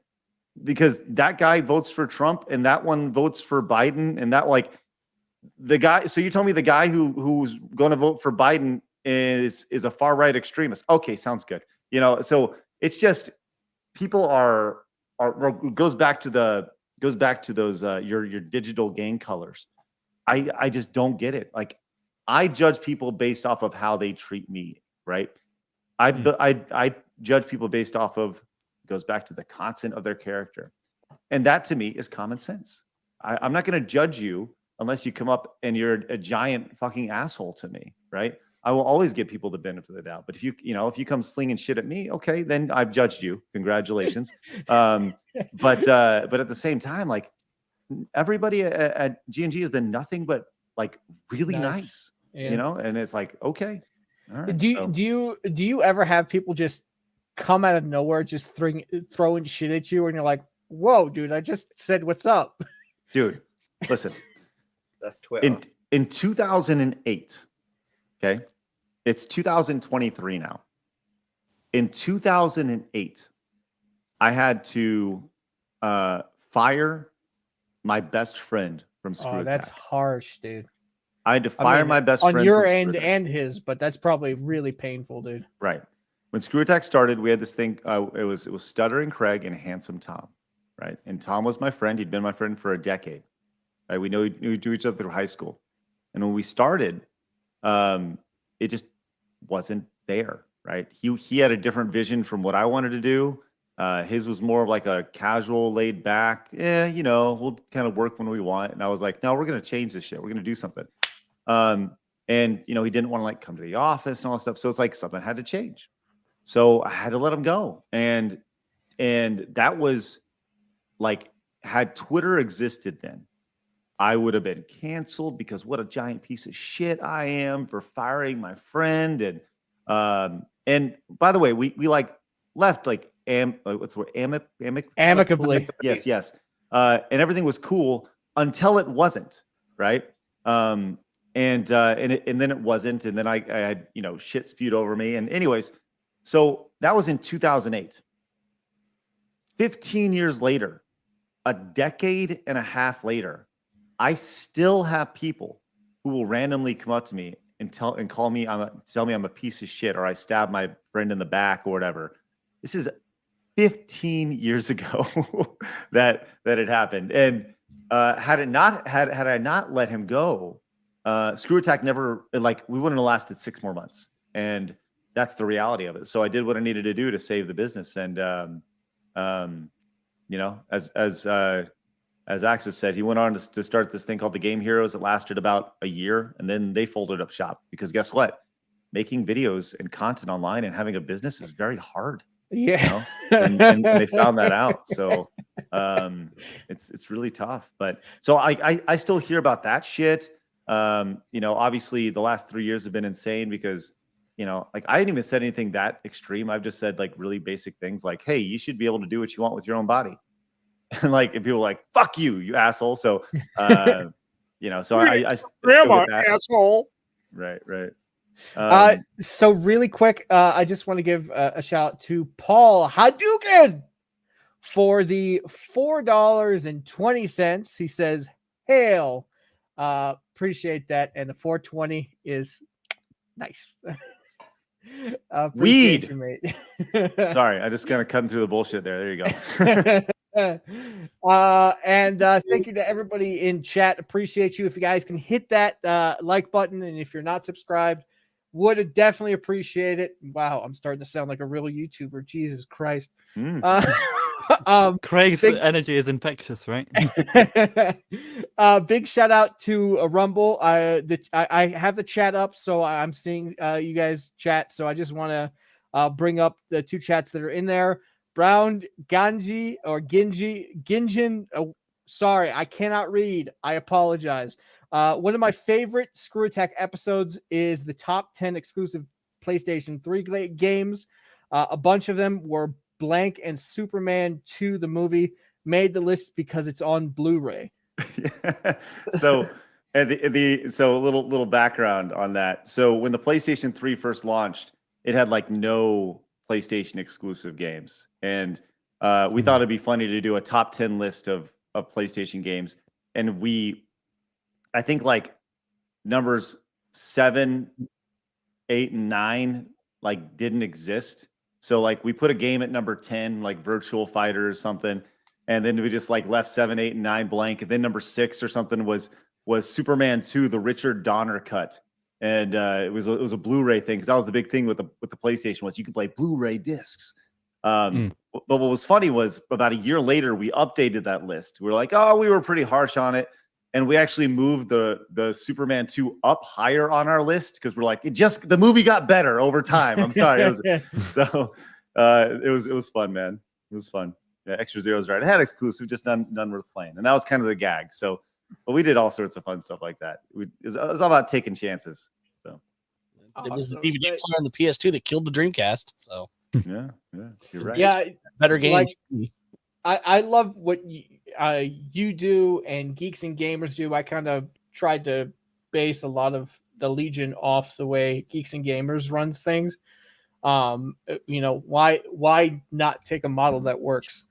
because that guy votes for Trump and that one votes for Biden, and that like the guy. So you tell me the guy who's going to vote for Biden is a far right extremist. Okay, sounds good. You know, so it's just people are goes back to those your digital gang colors. I just don't get it. Like, I judge people based off of how they treat me, right? I judge people based off of, goes back to the content of their character. And that to me is common sense. I'm not going to judge you unless you come up and you're a giant fucking asshole to me, right? I will always give people the benefit of the doubt. But if you come slinging shit at me, okay, then I've judged you. Congratulations. But at the same time, like everybody at G&G has been nothing but like really nice, Yeah. and it's like, okay, all right. Do you ever have people just come out of nowhere, just throwing shit at you, and you're like, whoa, dude, I just said what's up, Dude, listen. That's Twitter. In 2008, okay, it's 2023 now. In 2008, I had to fire my best friend from Screw Attack. That's harsh, dude. I had to fire my best friend on your from end Screw Attack. and his, but that's probably really painful, dude. Right. When Screw Attack started, we had this thing. It was Stuttering Craig and Handsome Tom, right? And Tom was my friend. He'd been my friend for a decade. Right? We knew each other through high school. And when we started, it just wasn't there, right? He had a different vision from what I wanted to do. His was more of like a casual, laid back, we'll kind of work when we want. And I was like, no, we're going to change this shit. We're going to do something. And he didn't want to like come to the office and all that stuff. So it's like something had to change. So I had to let him go. And that was like, had Twitter existed then, I would have been canceled because what a giant piece of shit I am for firing my friend. And by the way, we like left like amicably. Yes. And everything was cool until it wasn't, right? And then it wasn't, and then I had shit spewed over me. And anyways, so that was in 2008. 15 years later, a decade and a half later, I still have people who will randomly come up to me and tell me I'm a piece of shit, or I stabbed my friend in the back or whatever. This is 15 years ago that it happened. And had I not let him go, Screw Attack never, like, we wouldn't have lasted 6 more months. And that's the reality of it. So I did what I needed to do to save the business. And as Axis said, he went on to start this thing called the Game Heroes. It lasted about a year, and then they folded up shop because guess what? Making videos and content online and having a business is very hard. Yeah. And they found that out. So it's really tough. But so I still hear about that shit. Obviously the last 3 years have been insane because, like I didn't even said anything that extreme. I've just said like really basic things like, hey, you should be able to do what you want with your own body. And like, and people are like, fuck you asshole. So, so I grandma asshole. Right. So really quick, I just want to give a shout out to Paul Hadouken for the $4.20. He says, hail. Appreciate that. And the 420 is nice. Weed. You, mate. Sorry, I just kind of cutting through the bullshit there. There you go. And thank you to everybody in chat. Appreciate you. If you guys can hit that like button, and if you're not subscribed, would definitely appreciate it. Wow, I'm starting to sound like a real YouTuber. Jesus Christ. Craig's energy is infectious, right? Big shout out to Rumble. I have the chat up, so I'm seeing you guys chat. So I just want to bring up the 2 chats that are in there. Brown Ganji or Ginjin. Sorry, I cannot read. I apologize. One of my favorite Screw Attack episodes is the top 10 exclusive PlayStation 3 games. A bunch of them were Blank and Superman 2, the movie, made the list because it's on Blu-ray. So, so a little background on that. So when the PlayStation 3 first launched, it had like no PlayStation exclusive games, and we thought it'd be funny to do a top 10 list of PlayStation games, and I think like numbers 7, 8, and 9 like didn't exist. So like we put a game at number 10, like Virtual Fighter or something, and then we just like left 7, 8, and 9 blank. And then number 6 or something was Superman 2, the Richard Donner cut, and it was a Blu-ray thing because that was the big thing with the PlayStation was you could play Blu-ray discs. But what was funny was about a year later we updated that list. We were like, oh, we were pretty harsh on it. and we actually moved the Superman 2 up higher on our list because we're like, the movie got better over time. I'm sorry. It was fun, man. It was fun. Yeah, Extra Zero's right. It had exclusive, just none worth playing, and that was kind of the gag. So, but we did all sorts of fun stuff like that. It was all about taking chances. So It was the Awesome. DVD player on the PS2 that killed the Dreamcast. So yeah, you're right. Yeah, better games. I love what you do and Geeks and Gamers do. I kind of tried to base a lot of the Legion off the way Geeks and Gamers runs things. Why not take a model that works?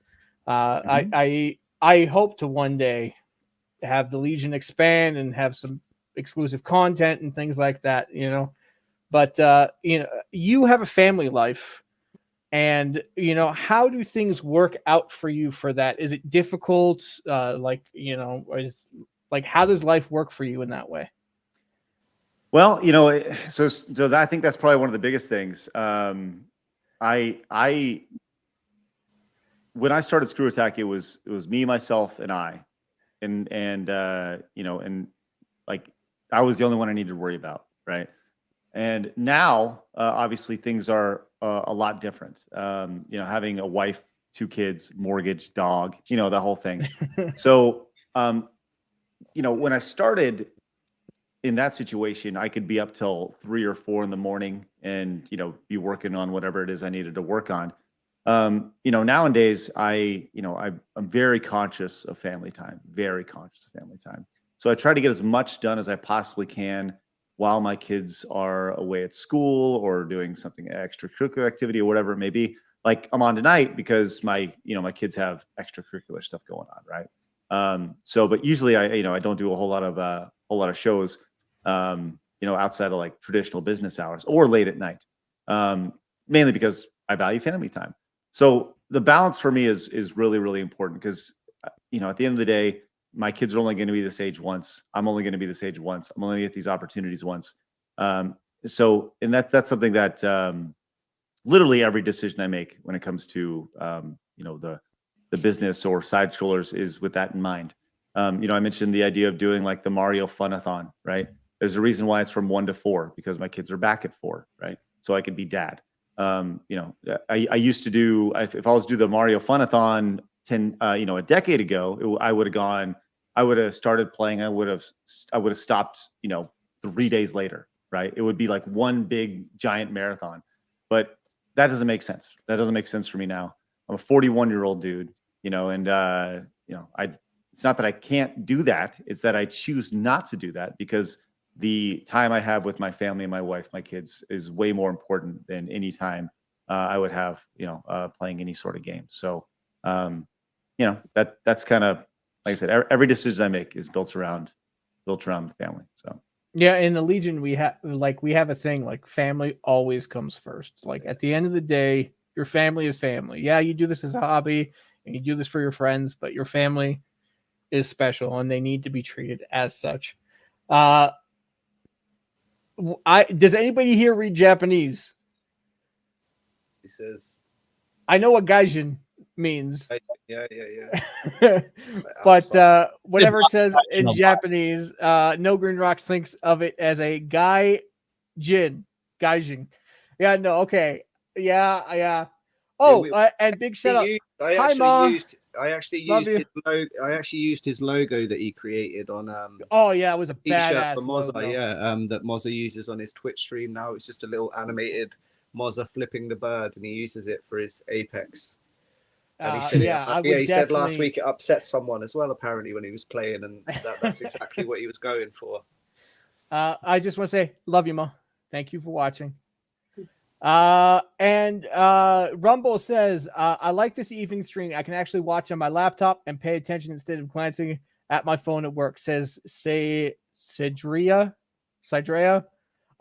I hope to one day have the Legion expand and have some exclusive content and things like that, but you have a family life, and how do things work out for you for that? Is it difficult? How does life work for you in that way? Well, so I think that's probably one of the biggest things. When I started Screw Attack, it was me, myself, and I, and like I was the only one I needed to worry about, right? And now, obviously, things are a lot different. Having a wife, 2 kids, mortgage, dog, the whole thing. So, when I started in that situation, I could be up till 3 or 4 in the morning and, be working on whatever it is I needed to work on. Nowadays I'm very conscious of family time, So I try to get as much done as I possibly can while my kids are away at school or doing something extracurricular activity or whatever it may be. Like I'm on tonight because my kids have extracurricular stuff going on. Right. But usually I don't do a whole lot of shows, outside of like traditional business hours or late at night, mainly because I value family time. So the balance for me is really, really important because, at the end of the day, my kids are only going to be this age once. I'm only going to be this age once. I'm only going to get these opportunities once. And that's something that literally every decision I make when it comes to, the business or side strollers is with that in mind. I mentioned the idea of doing like the Mario Funathon, right? There's a reason why it's from 1 to 4 because my kids are back at 4, right? So I could be dad. I used to do, if I was to do the Mario Funathon a decade ago, I would have started playing. I would have stopped, 3 days later, right? It would be like one big giant marathon, but that doesn't make sense. That doesn't make sense for me now. I'm a 41-year-old dude, and it's not that I can't do that. It's that I choose not to do that because the time I have with my family and my wife, my kids is way more important than any time I would have, playing any sort of game. So, that's kind of, like I said, every decision I make is built around the family. So, yeah. In the Legion, we have a thing like family always comes first. Like at the end of the day, your family is family. Yeah. You do this as a hobby and you do this for your friends, but your family is special and they need to be treated as such. Does anybody here read Japanese? He says, I know what gaijin means. Yeah. But whatever it says in Japanese, No Green Rocks thinks of it as a gaijin. Yeah, no, okay. Yeah. Oh, and big shout out. I actually used his logo that he created on oh yeah, it was a t-shirt badass for Mozza, logo. that Mozza uses on his Twitch stream now. It's just a little animated Mozza flipping the bird, and he uses it for his Apex. And he said, he said last week it upset someone as well, apparently, when he was playing, and that's exactly what he was going for. I just want to say, love you, Ma. Thank you for watching. And Rumble says, I like this evening stream. I can actually watch on my laptop and pay attention instead of glancing at my phone at work. Says Sidrea.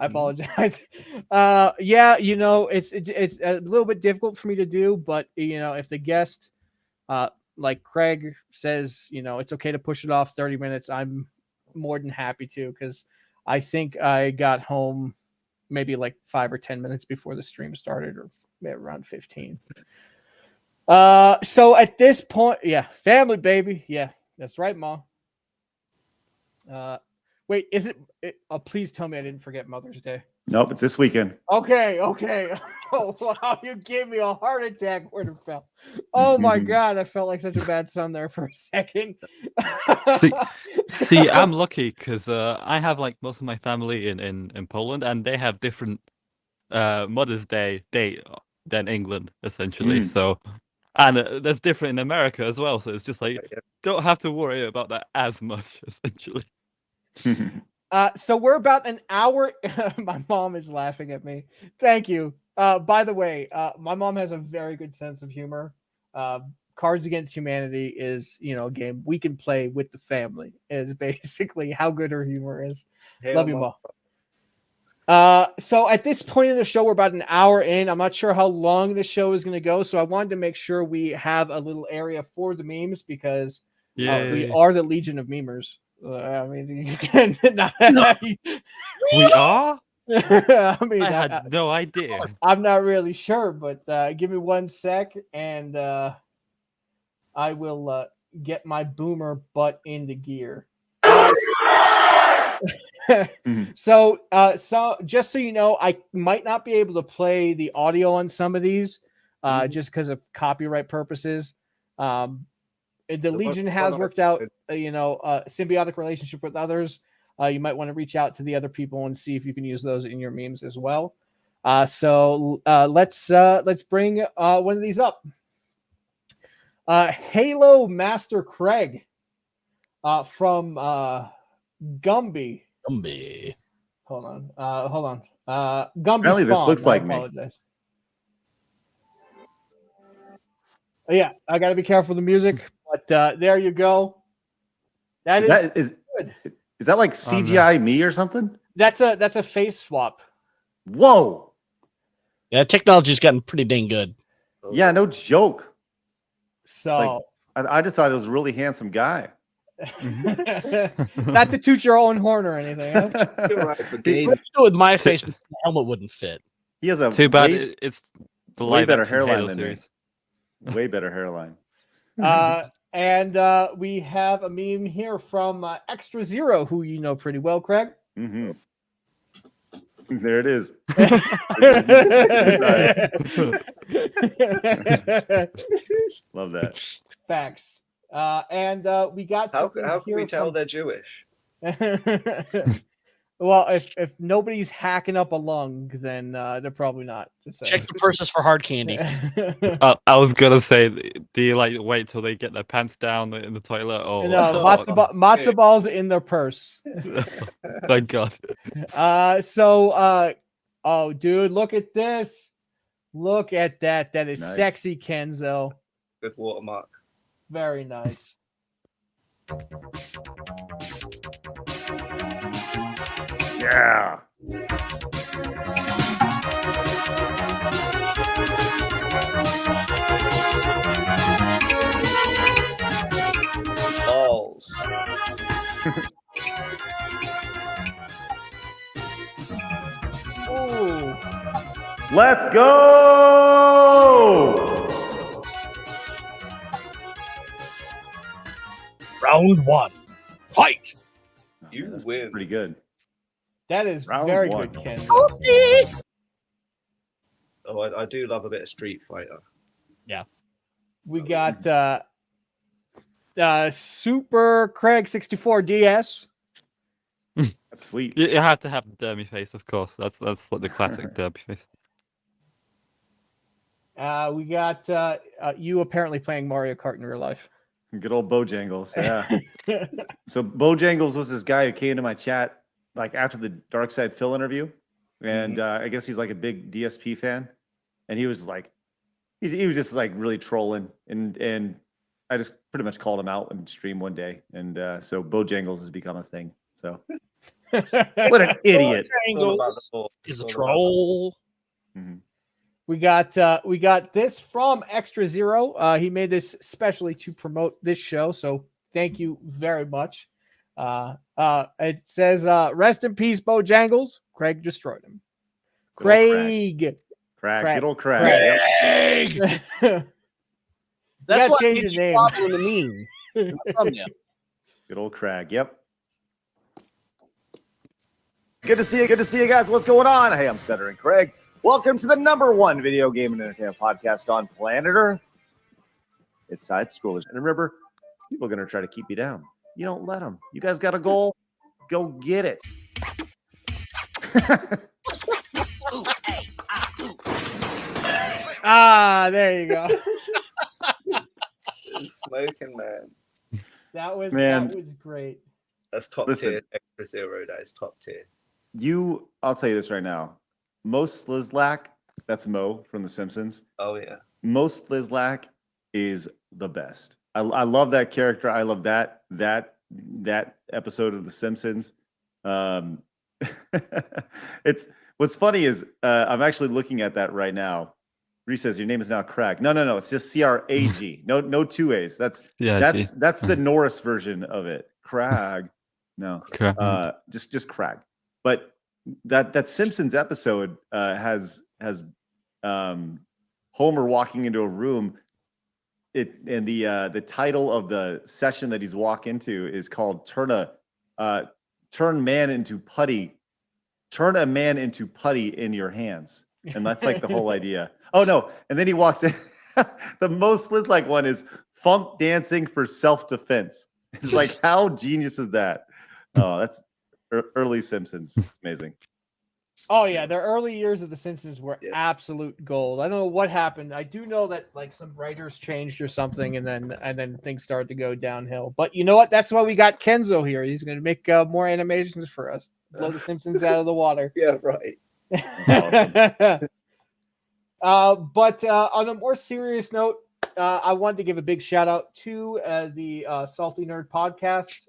I apologize. Yeah, it's a little bit difficult for me to do, but if the guest, like Craig says, it's okay to push it off 30 minutes, I'm more than happy to, because I think I got home maybe like 5 or 10 minutes before the stream started, or around 15. So at this point, yeah, family, baby. Yeah, that's right, Mom. Wait, is it? Please tell me I didn't forget Mother's Day. Nope, it's this weekend. Okay. Oh wow, you gave me a heart attack when it fell. Oh my god, I felt like such a bad son there for a second. See, I'm lucky because I have like most of my family in Poland, and they have different Mother's Day date than England, essentially. So, and that's different in America as well. So it's just like don't have to worry about that as much, essentially. So we're about an hour. My mom is laughing at me. Thank you. By the way, my mom has a very good sense of humor. Cards Against Humanity is, a game we can play with the family. Is basically how good her humor is. Love you, Mom. So at this point in the show, we're about an hour in. I'm not sure how long the show is going to go, so I wanted to make sure we have a little area for the memes because we are the Legion of Memers. I mean, you can we are. I mean, I had no idea. I'm not really sure, but give me 1 sec, and I will get my boomer butt into gear. So just so you know, I might not be able to play the audio on some of these, just because of copyright purposes. The Legion has worked out, a symbiotic relationship with others. You might want to reach out to the other people and see if you can use those in your memes as well. So let's bring one of these up. Halo Master Craig from Gumby. Hold on. Gumby. Apparently, this looks like me. Yeah, I got to be careful with the music, but there you go. Is that like CGI me or something? That's a face swap. Whoa. Yeah, technology's gotten pretty dang good. Yeah, no joke. So I just thought it was a really handsome guy. Not to toot your own horn or anything. Huh? You're right for game. With my face, the helmet wouldn't fit. He has a too bad it's the way live better action hairline Halo than series. me. Way better hairline. And we have a meme here from Extra Zero, who you know pretty well, Craig. Mm-hmm. There it is. Love that. Facts. And we got how can we tell they're Jewish? Well, if nobody's hacking up a lung, then they're probably not. Just check the purses for hard candy. I was gonna say, do you like wait till they get their pants down in the toilet? Or no, matzo balls in their purse. Thank God. Oh, dude, look at this. Look at that. That is nice. Sexy, Kenzo. Good watermark. Very nice. Yeah. Balls. Ooh. Let's go! Round 1. Fight! You That's win. pretty good. That is Round very 1. good, Ken. Oh, I do love a bit of Street Fighter. Yeah. We got Super Craig 64 DS. That's sweet. You have to have the derby face, of course. That's like the classic derby face. We got you apparently playing Mario Kart in real life. Good old Bojangles. Yeah. So Bojangles was this guy who came to my chat like after the Dark Side Phil interview. And I guess he's like a big DSP fan. And he was like, he was just like really trolling. And I just pretty much called him out in stream one day. And so Bojangles has become a thing. So what an idiot. Is a troll. Mm-hmm. We got this from Extra Zero. He made this specially to promote this show, so thank you very much. It says, "Rest in peace, Bojangles. Craig destroyed him." Craig. Craig. Good old Craig. Craig. Yep. That's why change the name. In the meme. Good old Craig. Yep. Good to see you. Good to see you guys. What's going on? Hey, I'm Stuttering Craig. Welcome to the #1 video game and entertainment podcast on planet Earth. It's Side Scrollers. And remember, people are going to try to keep you down. You don't let them. You guys got a goal? Go get it. There you go. Smoking, man. That was great. That's top tier. Extra Zero, that is top tier. I'll tell you this right now. Most Slizlak, that's Mo from The Simpsons. Oh, yeah. Most Slizlak is the best. I love that character. I love that episode of The Simpsons. It's what's funny is I'm actually looking at that right now. Reese says your name is now Crag. No. It's just CRAG. No two A's. That's the Norris version of it. Crag. No. Just Crag. But that Simpsons episode has Homer walking into a room. And the title of the session that he's walked into is called Turn a Man into Putty in your hands. And that's like the whole idea. Oh no. And then he walks in. The most Slizlike one is funk dancing for self-defense. It's like, how genius is that? Oh, that's early Simpsons. It's amazing. Oh yeah, the early years of The Simpsons were absolute gold. I don't know what happened. I do know that like some writers changed or something, and then things started to go downhill. But you know what? That's why we got Kenzo here. He's going to make more animations for us. Blow The Simpsons out of the water. Yeah, right. But on a more serious note, I wanted to give a big shout out to the Salty Nerd podcast,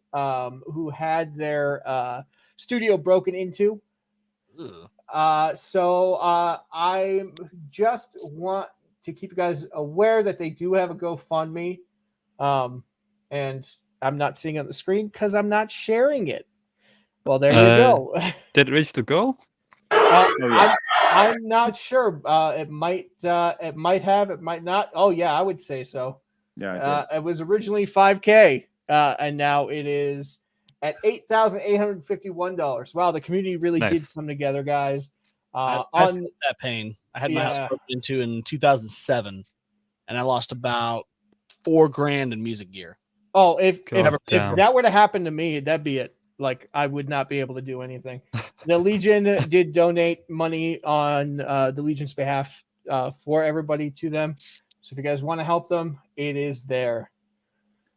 who had their studio broken into. So I just want to keep you guys aware that they do have a GoFundMe, and I'm not seeing it on the screen because I'm not sharing it. Well, there you go. Did it reach the goal? I'm not sure. It might have, it might not. Oh yeah, I would say so. Yeah, it was originally $5,000, and now it is at $8,851. Wow, the community really did come together, guys. I felt that pain. I had my house broken into in 2007, and I lost about $4,000 in music gear. Oh, if that were to happen to me, that'd be it. Like, I would not be able to do anything. The Legion did donate money on the Legion's behalf for everybody to them. So if you guys want to help them, it is there.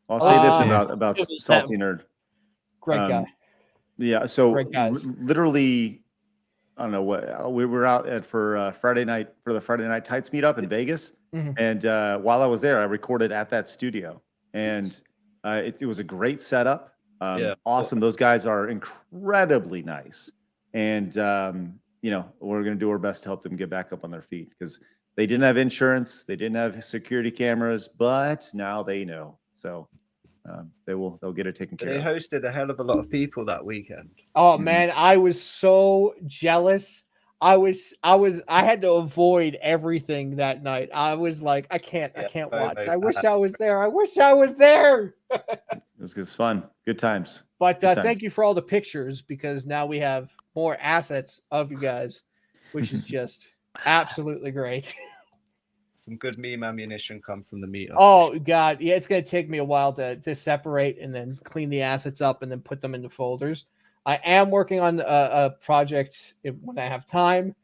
I'll say this about Salty Nerd. Great guy. Yeah. So literally, I don't know what we were out for the Friday Night Tights meetup in Vegas. Mm-hmm. And while I was there, I recorded at that studio, and it was a great setup. Awesome. Those guys are incredibly nice. And, we're going to do our best to help them get back up on their feet because they didn't have insurance. They didn't have security cameras, but now they know. So they'll get it taken care of. They hosted a hell of a lot of people that weekend. Oh man, I was so jealous. I had to avoid everything that night. I was like, I can't watch. I wish I was there. This is fun. Good times. But thank you for all the pictures, because now we have more assets of you guys, which is just absolutely great. Some good meme ammunition come from the meetup. Oh God, yeah, it's gonna take me a while to separate and then clean the assets up and then put them into folders. I am working on a project when I have time,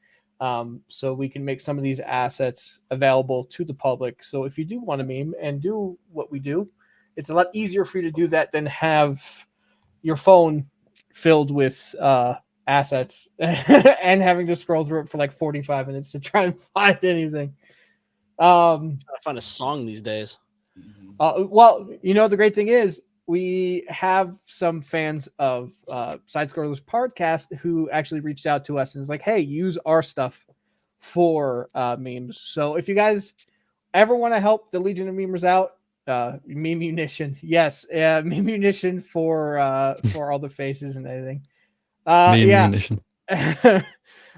so we can make some of these assets available to the public. So if you do want to meme and do what we do, it's a lot easier for you to do that than have your phone filled with assets and having to scroll through it for like 45 minutes to try and find anything. I find a song these days. Well, the great thing is we have some fans of Side Scrollers podcast who actually reached out to us and is like, hey, use our stuff for memes. So if you guys ever want to help the Legion of Memers out, meme munition, yes, meme munition for all the faces and everything. Munition.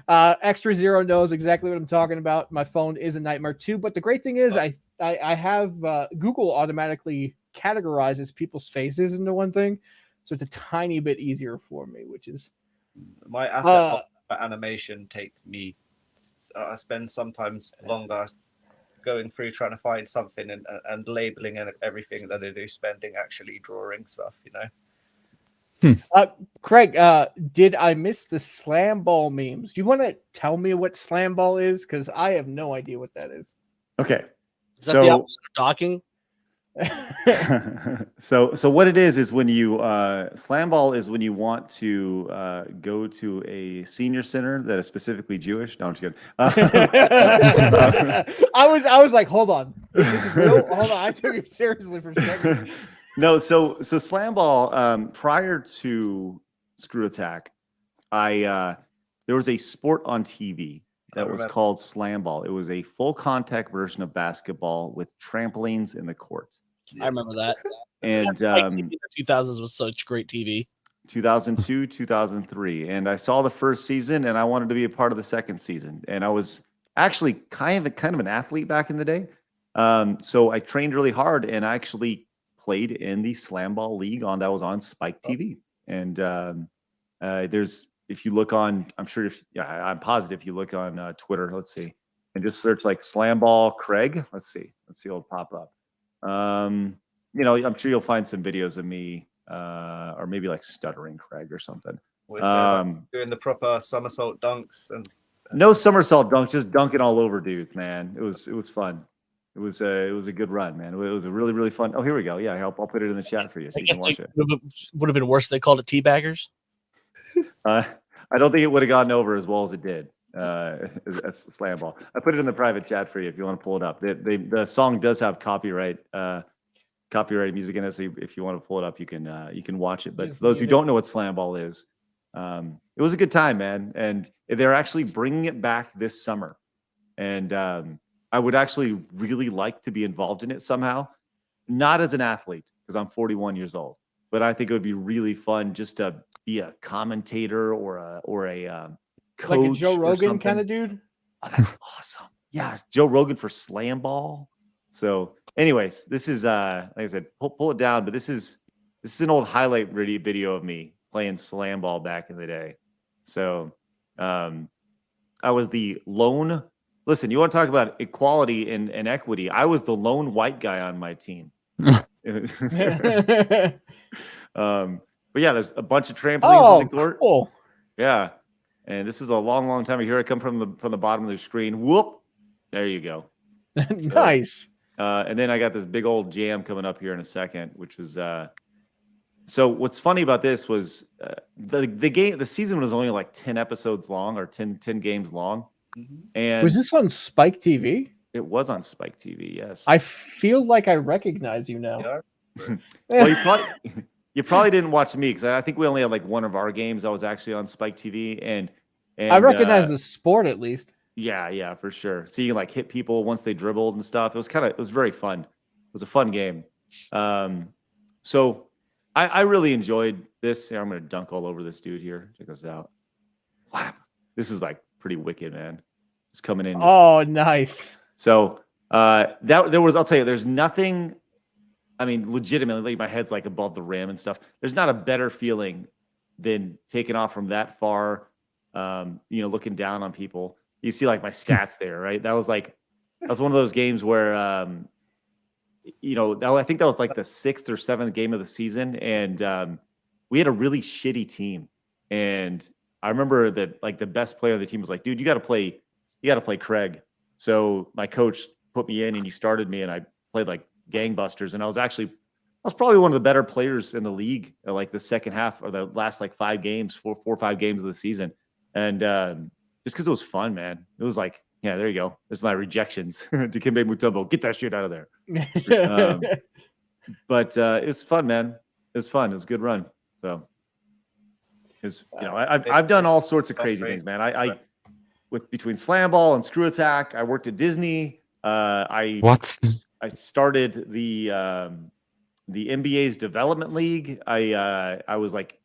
Extra Zero knows exactly what I'm talking about. My phone is a nightmare too, but the great thing is I have Google automatically categorizes people's faces into one thing, so it's a tiny bit easier for me, which is My asset animation take me. I spend sometimes longer going through trying to find something and labeling and everything that I do spending actually drawing stuff. Craig, did I miss the slam ball memes? Do you want to tell me what slam ball is? Because I have no idea what that is. Okay. Is that the opposite of docking? So what it is when you slam ball is when you want to go to a senior center that is specifically Jewish. No, I'm just kidding. I was like, hold on, this is real. Hold on, I took it seriously for a second. No, so slam ball. Prior to Screw Attack, there was a sport on TV that was called slam ball. It was a full contact version of basketball with trampolines in the court. I remember that. And TV in the 2000s was such great TV. 2002, 2003, and I saw the first season, and I wanted to be a part of the second season. And I was actually kind of an athlete back in the day, so I trained really hard, and I actually played in the slam ball league that was on Spike TV. And there's, if you look on, I'm positive if you look on Twitter, let's see, and just search like slam ball Craig. Let's see, it'll pop up. I'm sure you'll find some videos of me, or maybe like stuttering Craig or something. Doing the proper somersault dunks and no somersault dunks, just dunking all over dudes, man. It was fun. It was a good run, man. It was a really, really fun. Oh, here we go. Yeah, I'll put it in the chat for you so you can watch it. Would have been worse if they called it teabaggers. I don't think it would have gotten over as well as it did. As slam ball. I put it in the private chat for you if you want to pull it up. The song does have copyrighted music in it, so if you want to pull it up, you can watch it. But for those who don't know what slam ball is, it was a good time, man. And they're actually bringing it back this summer, and I would actually really like to be involved in it somehow, not as an athlete because I'm 41 years old, but I think it would be really fun just to be a commentator or a coach, like a Joe Rogan kind of dude. Oh, that's awesome. Yeah, Joe Rogan for slam ball. So, anyways, this is like I said, pull it down. But this is an old highlight video of me playing slam ball back in the day. So, I was the lone. Listen, you want to talk about equality and equity? I was the lone white guy on my team. But yeah, there's a bunch of trampolines in the court. Cool. Yeah. And this is a long, long time. Here I come from the bottom of the screen. Whoop. There you go. Nice. And then I got this big old jam coming up here in a second, which was so what's funny about this was the season was only like 10 episodes long or 10 games long. Mm-hmm. And was this on Spike TV? It was on Spike TV, yes. I feel like I recognize you now. Yeah. Well, you probably didn't watch me because I think we only had like one of our games that was actually on Spike TV, and I recognize the sport at least. Yeah, for sure. So you can like hit people once they dribbled and stuff. It was very fun. It was a fun game. So I really enjoyed this. Here, I'm gonna dunk all over this dude here. Check this out. Wow, this is like pretty wicked, man. Just coming in. Oh, nice. So I'll tell you, there's nothing. I mean, legitimately, my head's like above the rim and stuff. There's not a better feeling than taking off from that far, looking down on people. You see like my stats there, right? That was one of those games where, I think that was like the 6th or 7th game of the season. And we had a really shitty team. And I remember that like the best player of the team was like, dude, you got to play Craig. So my coach put me in and you started me and I played like gangbusters, and I was probably one of the better players in the league at like the second half or the last like 4 or 5 games of the season. And just because it was fun, man. It was like, yeah, there you go. There's my rejections. Dikembe Mutombo, get that shit out of there. But it was fun, man. It was fun. It was a good run. So I've done all sorts of crazy things, man. Between slam ball and screw attack, I worked at Disney. I started the NBA's development league. I was like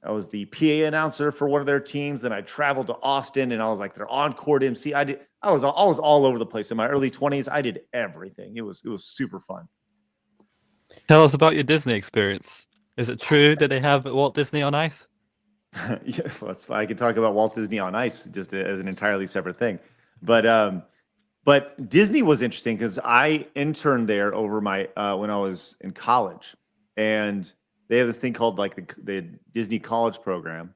I was the PA announcer for one of their teams. Then I traveled to Austin and I was like their on-court MC. I was all over the place in my early 20s. I did everything. It was super fun. Tell us about your Disney experience. Is it true that they have Walt Disney on Ice? Yeah, well, that's why I could talk about Walt Disney on Ice just as an entirely separate thing. But Disney was interesting because I interned there over my when I was in college, and they have this thing called like the Disney College Program,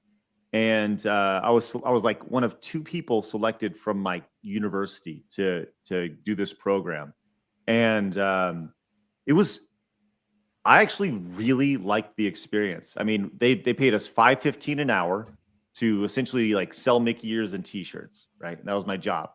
and I was like one of 2 people selected from my university to do this program, and it was I actually really liked the experience. I mean, they paid us $5.15 an hour to essentially like sell Mickey ears and T-shirts, right? And that was my job.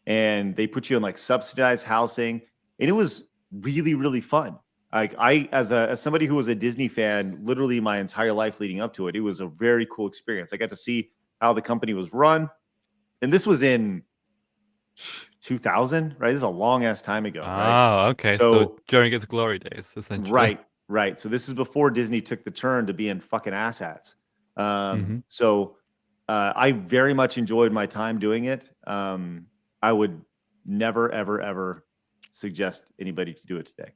And they put you in like subsidized housing, and it was really really fun. Like as somebody who was a Disney fan, literally my entire life leading up to it, it was a very cool experience. I got to see how the company was run, and this was in 2000, right? This is a long ass time ago, right? Oh, okay. So during its glory days, essentially. Right. So this is before Disney took the turn to being fucking asshats. Mhm. So I very much enjoyed my time doing it. I would never, ever, ever suggest anybody to do it today.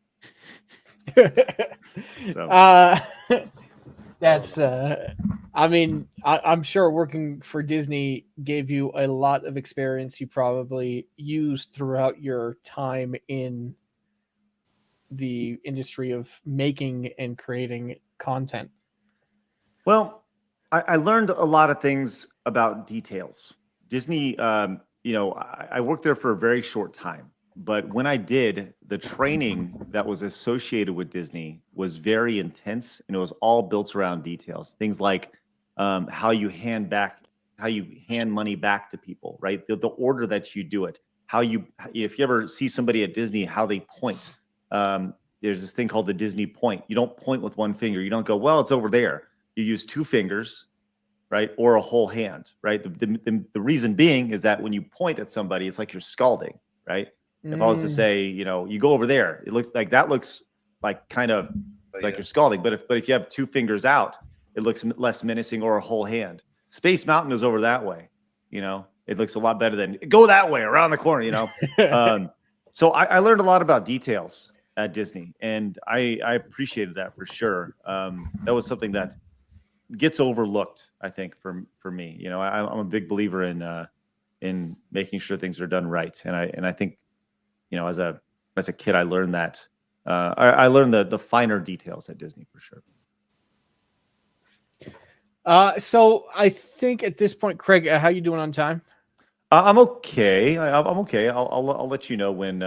So. That's I mean, I'm sure working for Disney gave you a lot of experience you probably used throughout your time in the industry of making and creating content. Well, I learned a lot of things about details. Disney, I worked there for a very short time, but when I did, the training that was associated with Disney was very intense, and it was all built around details. Things like how you hand money back to people, right? The order that you do it, if you ever see somebody at Disney, how they point. There's this thing called the Disney point. You don't point with one finger. You don't go, well, it's over there. You use 2 fingers, right, or a whole hand, right? The reason being is that when you point at somebody, it's like you're scalding, right? If I was to say, you go over there, it looks like kind of like you're scalding. But if you have 2 fingers out, it looks less menacing, or a whole hand. Space Mountain is over that way, it looks a lot better than go that way around the corner, So I learned a lot about details at Disney, and I appreciated that for sure. That was something that gets overlooked, I think, for me. I'm a big believer in making sure things are done right, and I think, as a kid, I learned that. I learned the finer details at Disney for sure. So I think at this point, Craig, how you doing on time? I'm okay. I'm okay. I'll let you know when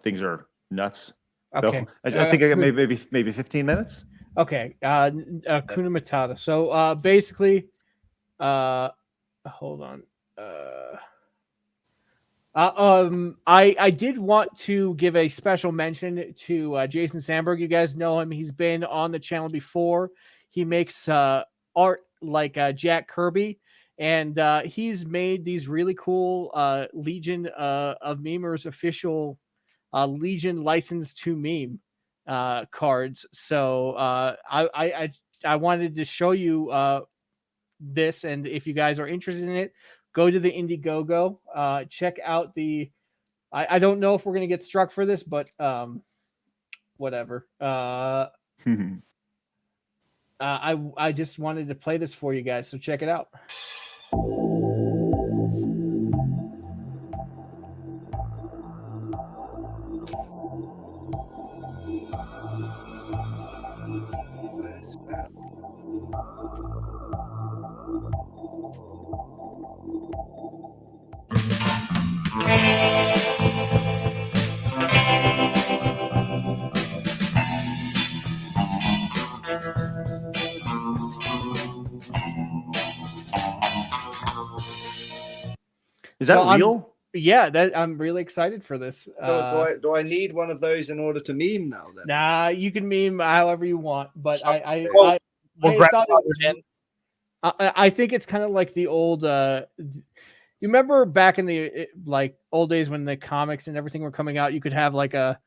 things are nuts. Okay. So I think I got maybe 15 minutes. Okay. Kuna Matata. So basically, hold on. I did want to give a special mention to Jason Sandberg. You guys know him. He's been on the channel before. He makes art like Jack Kirby, and he's made these really cool Legion of Memers official Legion license to meme cards. So I wanted to show you this, and if you guys are interested in it, go to the Indiegogo. Check out the. I don't know if we're gonna get struck for this, but whatever. I just wanted to play this for you guys, so check it out. Is that real? Yeah, I'm really excited for this. Do I need one of those in order to meme now? Then Nah, you can meme however you want, but I think it's kind of like the old. You remember back in the old days when the comics and everything were coming out, you could have like a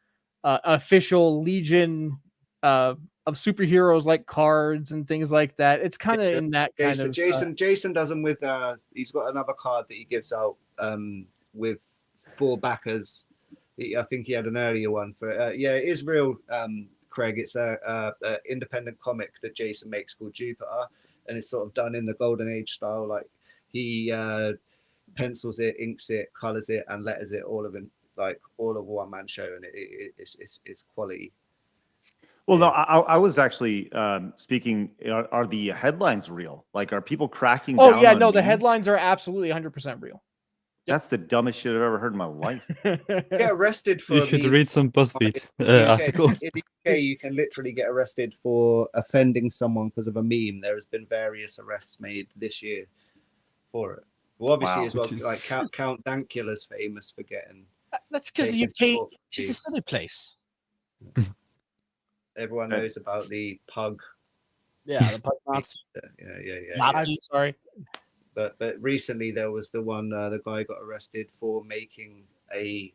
official Legion of superheroes like cards and things like that. It's kind of in that kind of. Jason does them with. He's got another card that he gives out with 4 backers I think he had an earlier one for yeah, it is real, Craig. It's a independent comic that Jason makes called Jupiter, and it's sort of done in the Golden Age style. Like he pencils it, inks it, colors it, and letters it all of a one man show, and it's quality. Well, no, I was actually speaking. Are the headlines real? Like, are people cracking Oh down yeah, on no, the these? headlines are absolutely 100% real. That's the dumbest shit I've ever heard in my life. Get arrested for You a should meme. read some BuzzFeed In the UK, article. in the UK, you can literally get arrested for offending someone because of a meme. There has been various arrests made this year for it. Well, obviously, Wow. as well, Which is- like Count Dankula's famous for getting. That's because the taken UK for is a silly place. Everyone knows about the pug. Yeah, the pug Nazi. Yeah. Nazi, sorry. But recently there was the one the guy got arrested for making a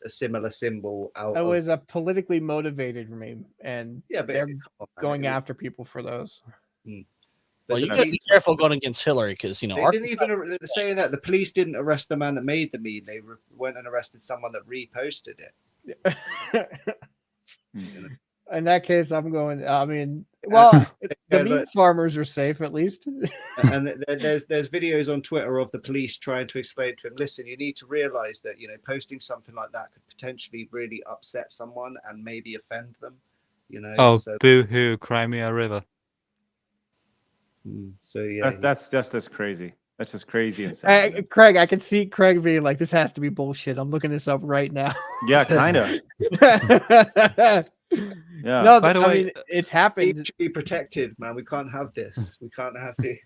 similar symbol out It of. was a politically motivated meme, and Yeah, but they're come on, man, going it was- after people for those. but Well, you the gotta be police- careful going against Hillary because you know. They didn't even they're saying that the police didn't arrest the man that made the meme. They went and arrested someone that reposted it. In that case, I'm going. I mean, well, the Yeah, meme but- farmers are safe at least. And there's videos on Twitter of the police trying to explain to him, listen, you need to realize that posting something like that could potentially really upset someone and maybe offend them. Oh, So boo-hoo, Crimea River. so yeah, That's just crazy. That's just crazy insane. man. Craig, I can see Craig being like, "This has to be bullshit." I'm looking this up right now. Yeah, kind of. Yeah. No, By the I way, mean, it's he happened. should be protected, man. We can't have this. We can't have the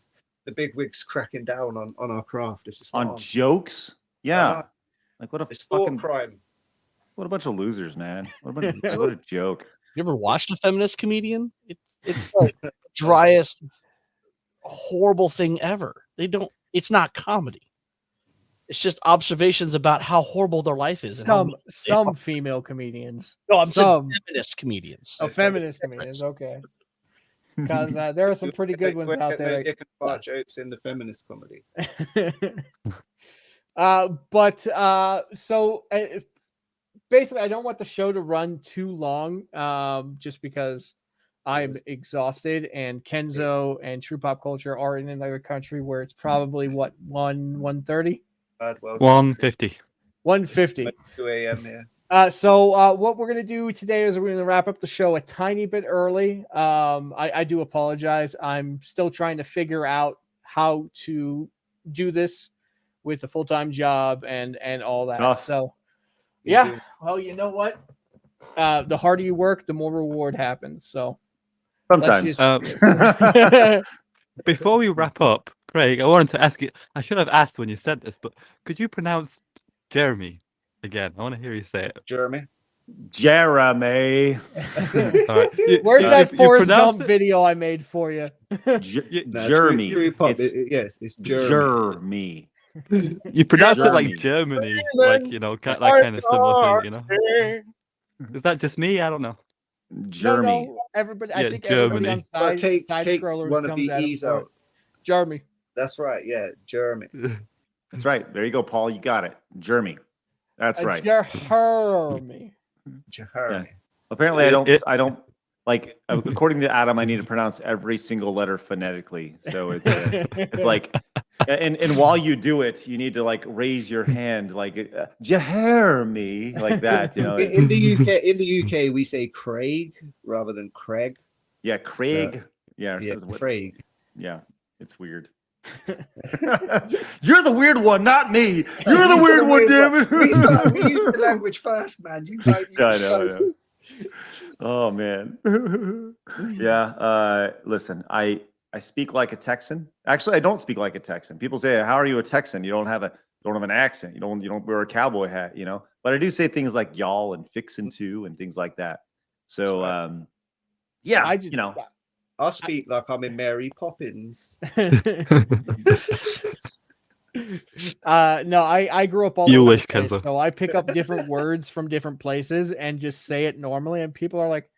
big wigs cracking down on our craft. It's just On not on. jokes? Yeah. Like what a It's thought fucking crime. what a bunch of losers, man. What a joke. You ever watched a feminist comedian? It's like the driest, horrible thing ever. It's not comedy. It's just observations about how horrible their life is. And how Some female comedians. no, I'm saying some feminist comedians. oh, feminist comedians. Okay, because there are some pretty good ones out there. Dick and fart jokes in the feminist comedy. So basically, I don't want the show to run too long, just because I'm exhausted, and Kenzo and True Pop Culture are in another country where it's probably what 1:30, Well, 150. 1:50. 2 a.m. here. So what we're gonna do today is we're gonna wrap up the show a tiny bit early. I do apologize. I'm still trying to figure out how to do this with a full-time job and all that. Tough. So yeah, well, you know what? The harder you work, the more reward happens. So Sometimes. Before we wrap up, Craig, I wanted to ask you. I should have asked when you said this, but could you pronounce Jeremy again? I want to hear you say it. Jeremy. Jeremy. All right. where's that you Forrest pronounced Gump it- video I made for you? Jeremy. It's Jeremy. Jeremy. You pronounce it like Jeremy. Germany, like that kind of similar thing. Is that just me? I don't know. Jeremy. No, everybody. Yeah, I think everybody Germany. on side Take scrollers one of comes the at him E's for it. out. Jeremy. That's right. Yeah, Jeremy. That's right. There you go, Paul. You got it. Jeremy. That's right. Jeremy. Jeremy. Apparently, It- I don't like. According to Adam, I need to pronounce every single letter phonetically. So it's like, and while you do it, you need to like raise your hand, like Jeremy, like that. You know. In the UK, we say Craig rather than Craig. Yeah, Craig. Yeah, Yeah, says what- Craig. yeah, it's weird. You're the weird one, not me. You're the weird one, damn it. We use the language first, man. You guys. Yeah, I know. Oh man. Yeah. Listen, I speak like a Texan. Actually, I don't speak like a Texan. People say, "How are you a Texan? You don't have an accent. You don't wear a cowboy hat, you know." But I do say things like y'all and fixin' to and things like that. So yeah, I just, you know. I speak like I'm in Mary Poppins. No, I grew up all You over wish, the place, Kenzo. so I pick up different words from different places and just say it normally, and people are like,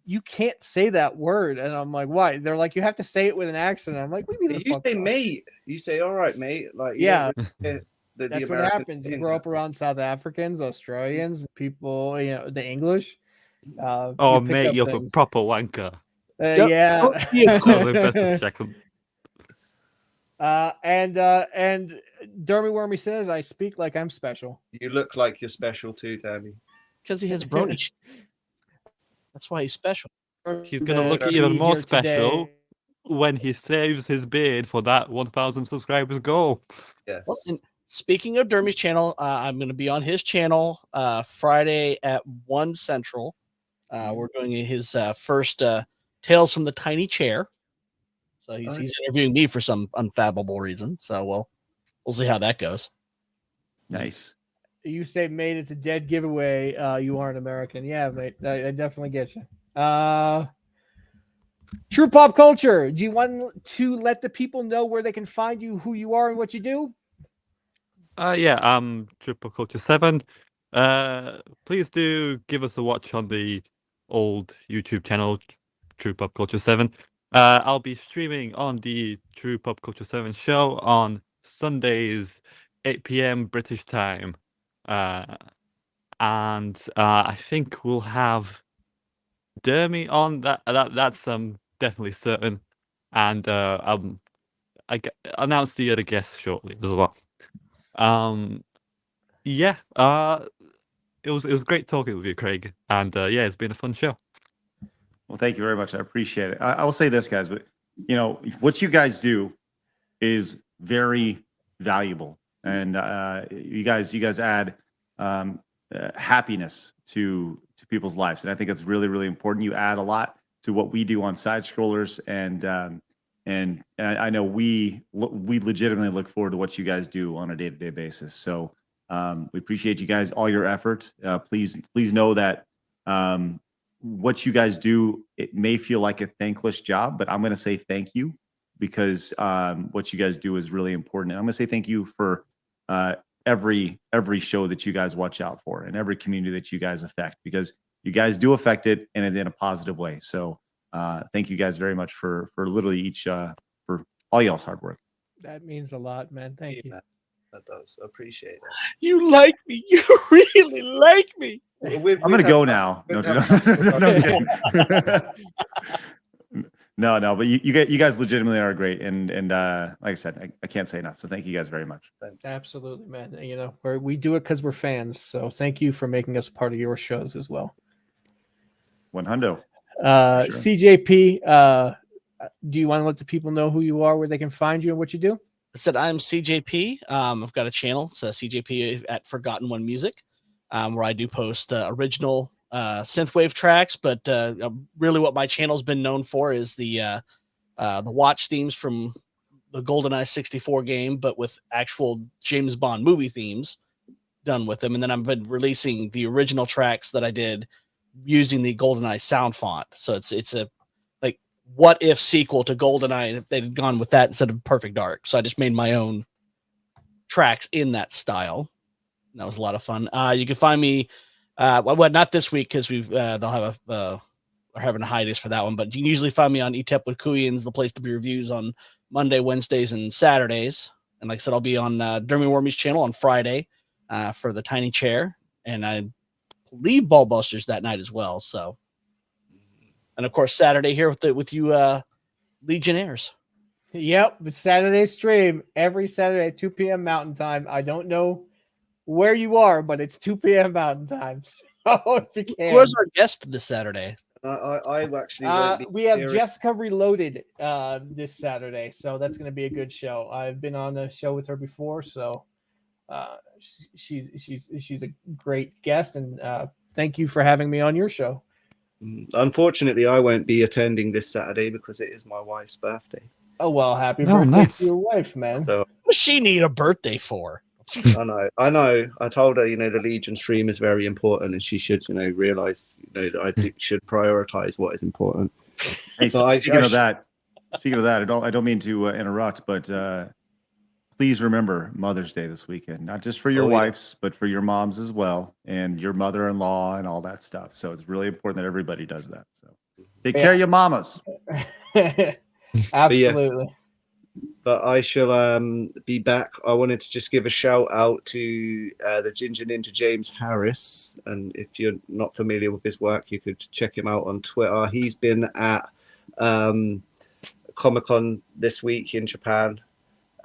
"You can't say that word," and I'm like, "Why?" They're like, "You have to say it with an accent." I'm like, "What do you mean the You fuck say so?" mate. You say all right, mate. Like Yeah. the That's what American happens. You thing. grow up around South Africans, Australians, people, the English. Oh, You pick mate, up you're a things. proper wanker. Don't Yeah. be a That was my best for a second. And Dermy Wormy says, I speak like I'm special. You look like you're special too, Tammy. because he has brony. That's why he's special. He's gonna look To even be more here special today. when he saves his beard for that 1,000 subscribers goal. Yes. Well, and speaking of Dermy's channel, I'm going to be on his channel Friday at 1 Central. We're doing his first Tales from the Tiny Chair. So he's interviewing me for some unfathomable reason. So we'll see how that goes. Nice. You say, mate, it's a dead giveaway. You aren't American. Yeah, mate. I definitely get you. True pop culture. Do you want to let the people know where they can find you, who you are, and what you do? Yeah, Triple Culture 7. Please do give us a watch on the old YouTube channel, True Pop Culture 7. I'll be streaming on the True Pop Culture 7 show on Sundays, 8 p.m. British time. And I think we'll have Dermy on that's definitely certain. And announce the other guests shortly as well. Yeah, it was great talking with you, Craig, and yeah, it's been a fun show. Well, thank you very much. I appreciate it. I will say this, guys, but what you guys do is very valuable, and you guys add happiness to people's lives, and I think it's really, really important. You add a lot to what we do on Side Scrollers, and I know we legitimately look forward to what you guys do on a day-to-day basis. So we appreciate you guys, all your effort. Please know that what you guys do, it may feel like a thankless job, but I'm going to say thank you because what you guys do is really important. And I'm going to say thank you for every show that you guys watch out for and every community that you guys affect, because you guys do affect it and in a positive way. So thank you guys very much for literally each for all y'all's hard work. That means a lot, man. Thank you. That does. Appreciate it. You like me. You really like me. I'm going to go now. No, I'm just kidding. No, but you guys legitimately are great, and like I said, I can't say enough. So thank you guys very much. Absolutely, man. We do it because we're fans. So thank you for making us part of your shows as well. 100. Sure. CJP, do you want to let the people know who you are, where they can find you, and what you do? I said I'm CJP. I've got a channel. It's CJP at Forgotten One Music, where I do post original synthwave tracks. But really, what my channel's been known for is the watch themes from the GoldenEye 64 game, but with actual James Bond movie themes done with them. And then I've been releasing the original tracks that I did using the GoldenEye sound font. So it's a like what if sequel to GoldenEye if they'd gone with that instead of Perfect Dark. So I just made my own tracks in that style. And that was a lot of fun. You can find me well, not this week because we've they'll have we're having a hiatus for that one, but you can usually find me on ETEP with Kuyans, the place to be reviews on Monday, Wednesdays, and Saturdays. And like I said, I'll be on Dermy Wormy's channel on Friday for the Tiny Chair, and I believe Ballbusters that night as well. So, and of course Saturday here with you Legionnaires. Yep, it's Saturday stream every Saturday at 2 p.m. Mountain Time. I don't know where you are, but it's 2 p.m. Mountain Time. So if you can. Who was our guest this Saturday? I actually won't be we have here. Jessica Reloaded this Saturday, so that's going to be a good show. I've been on the show with her before, so she's a great guest, and thank you for having me on your show. Unfortunately, I won't be attending this Saturday because it is my wife's birthday. Oh well, happy birthday nice. to your wife, man. So, What does she need a birthday for? I know. I told her, the Legion stream is very important, and she should, realize, that I should prioritize what is important. Hey, So speaking of that, I don't mean to interrupt, but please remember Mother's Day this weekend, not just for your wives, but for your moms as well, and your mother-in-law and all that stuff. So it's really important that everybody does that. So take care of your mamas. Absolutely. but I shall be back. I wanted to just give a shout out to the Ginger Ninja James Harris, and if you're not familiar with his work, you could check him out on Twitter. He's been at Comic-Con this week in Japan,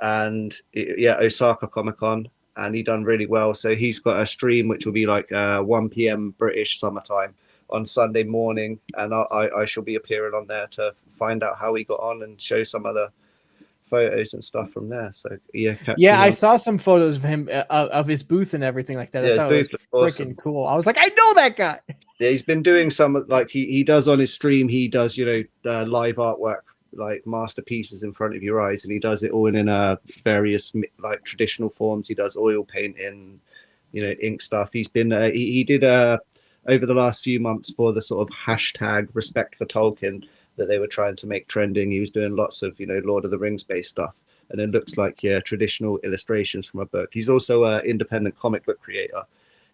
and Osaka Comic-Con, and he done really well. So he's got a stream which will be like 1 p.m. British summertime on Sunday morning, and I shall be appearing on there to find out how he got on and show some of the photos and stuff from there. So I saw some photos of him of his booth and everything like that. I thought it was freaking cool. I was like, I know that guy. Yeah, he's been doing some, like he does on his stream. He does live artwork, like masterpieces in front of your eyes, and he does it all in various like traditional forms. He does oil painting, ink stuff. He's been he did over the last few months for the sort of hashtag respect for Tolkien that they were trying to make trending. He was doing lots of Lord of the Rings based stuff, and it looks like traditional illustrations from a book. He's also an independent comic book creator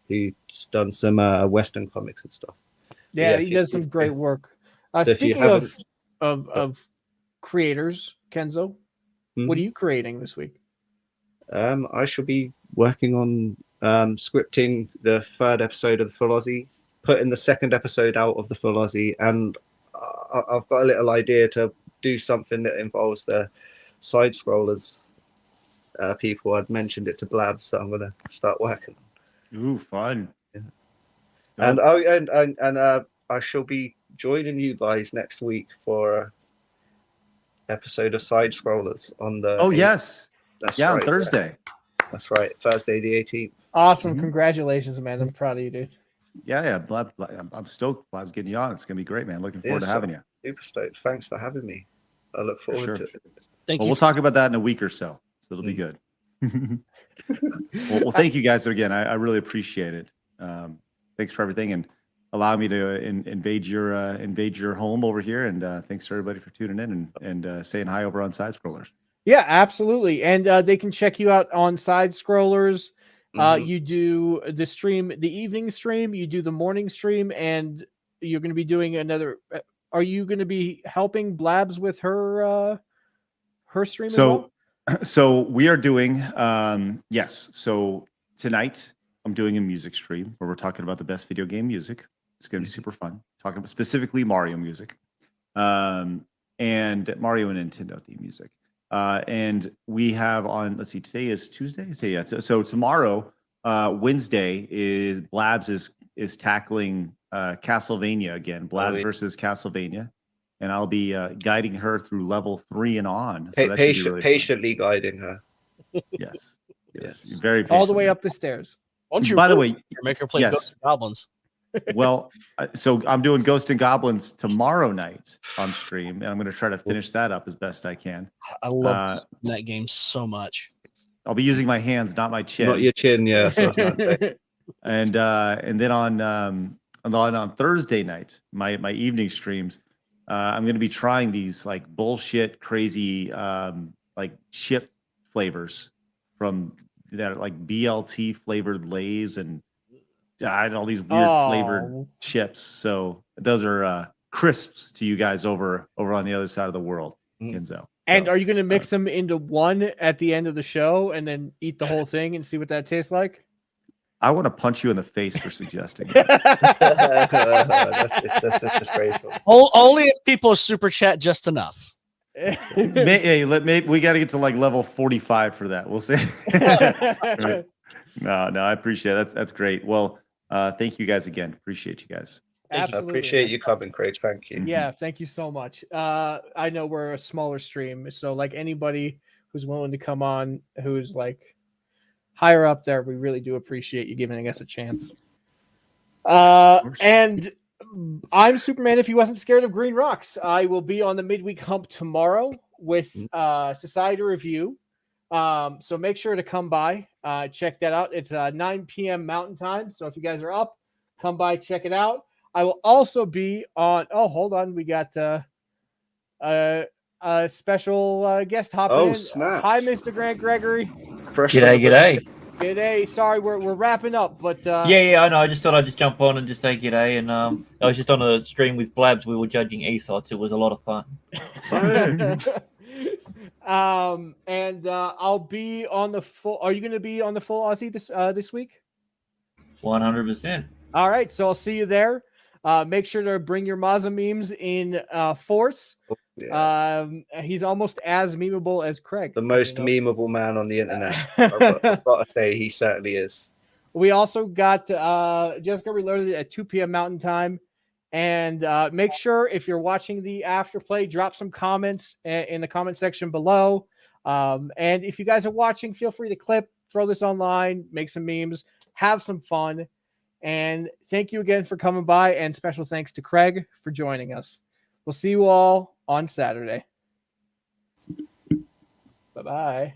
who's done some Western comics and stuff. Yeah, he does some great work. Speaking of creators, Kenzo, what are you creating this week? I shall be working on scripting the 3rd episode of the Full Aussie, putting the 2nd episode out of the Full Aussie, and I've got a little idea to do something that involves the side scrollers people. I'd mentioned it to Blab, so I'm gonna start working. Ooh, fun! Yeah. And I shall be joining you guys next week for episode of Side Scrollers on the. Oh 8th. Yes, that's right, right, on Thursday. Yeah. That's right, Thursday the 18th. Awesome! Congratulations, man! I'm proud of you, dude. Yeah. I'm stoked. Blab's getting you on. It's gonna be great, man. Looking forward to having you. Super stoked. Thanks for having me. I look forward to it. Thank you. We'll talk about that in a week or so. So it'll be good. well, thank you guys again. I really appreciate it. Thanks for everything and allow me to invade your home over here. And thanks to everybody for tuning in and saying hi over on Side Scrollers. Yeah, absolutely. And they can check you out on Side Scrollers. You do the stream, the evening stream, you do the morning stream, and you're going to be doing another. Are you going to be helping Blabs with her stream? So we are doing yes. So tonight I'm doing a music stream where we're talking about the best video game music. It's going to be super fun. Talking about specifically Mario music, and Mario and Nintendo theme music. And we have on, let's see, today is Tuesday. So tomorrow, Wednesday, is Blabs is tackling Castlevania again. Blabs versus Castlevania, and I'll be guiding her through level 3 and on. So patiently guiding her. Yes. Very patient. All the way up the stairs. By the way, make her play Ghosts and Goblins. Well, so I'm doing Ghost and Goblins tomorrow night on stream, and I'm going to try to finish that up as best I can. I love that game so much. I'll be using my hands, not my chin. Not your chin, yeah. And then on Thursday night, my evening streams, I'm going to be trying these like bullshit, crazy like chip flavors from that are like BLT flavored Lay's and all these weird flavored chips. So those are crisps to you guys over on the other side of the world, Kenzo. And are you going to mix them into one at the end of the show and then eat the whole thing and see what that tastes like? I want to punch you in the face for suggesting that's just disgraceful. Only if people super chat just enough. Hey, we got to get to like level 45 for that. We'll see. No, I appreciate it. That's great. Well, thank you guys again. Appreciate you guys. Absolutely. I appreciate you coming, Craig. Thank you. Yeah, thank you so much. I know we're a smaller stream, so like anybody who's willing to come on, who's like higher up there, we really do appreciate you giving us a chance. And I'm Superman. If he wasn't scared of green rocks, I will be on the midweek hump tomorrow with Society Review. So make sure to come by, check that out. It's 9 p.m. Mountain Time. So if you guys are up, come by, check it out. I will also be on. Oh, hold on. We got a special guest hopping in. Snap. Hi, Mr. Grant Gregory. G'day. Sorry, we're wrapping up, but yeah, I know. I just thought I'd just jump on and just say g'day. And I was just on a stream with Blabs. We were judging Ethos. It was a lot of fun. And I'll be on the full. Are you going to be on the full Aussie this week? 100%. All right, so I'll see you there. Make sure to bring your Mazza memes in force. Yeah. He's almost as memeable as Craig. The most memeable man on the internet. I've got to say, he certainly is. We also got Jessica Reloaded at 2 p.m. Mountain Time. And make sure if you're watching the afterplay, drop some comments in the comment section below. And if you guys are watching, feel free to clip, throw this online, make some memes, have some fun. And thank you again for coming by. And special thanks to Craig for joining us. We'll see you all on Saturday. Bye-bye.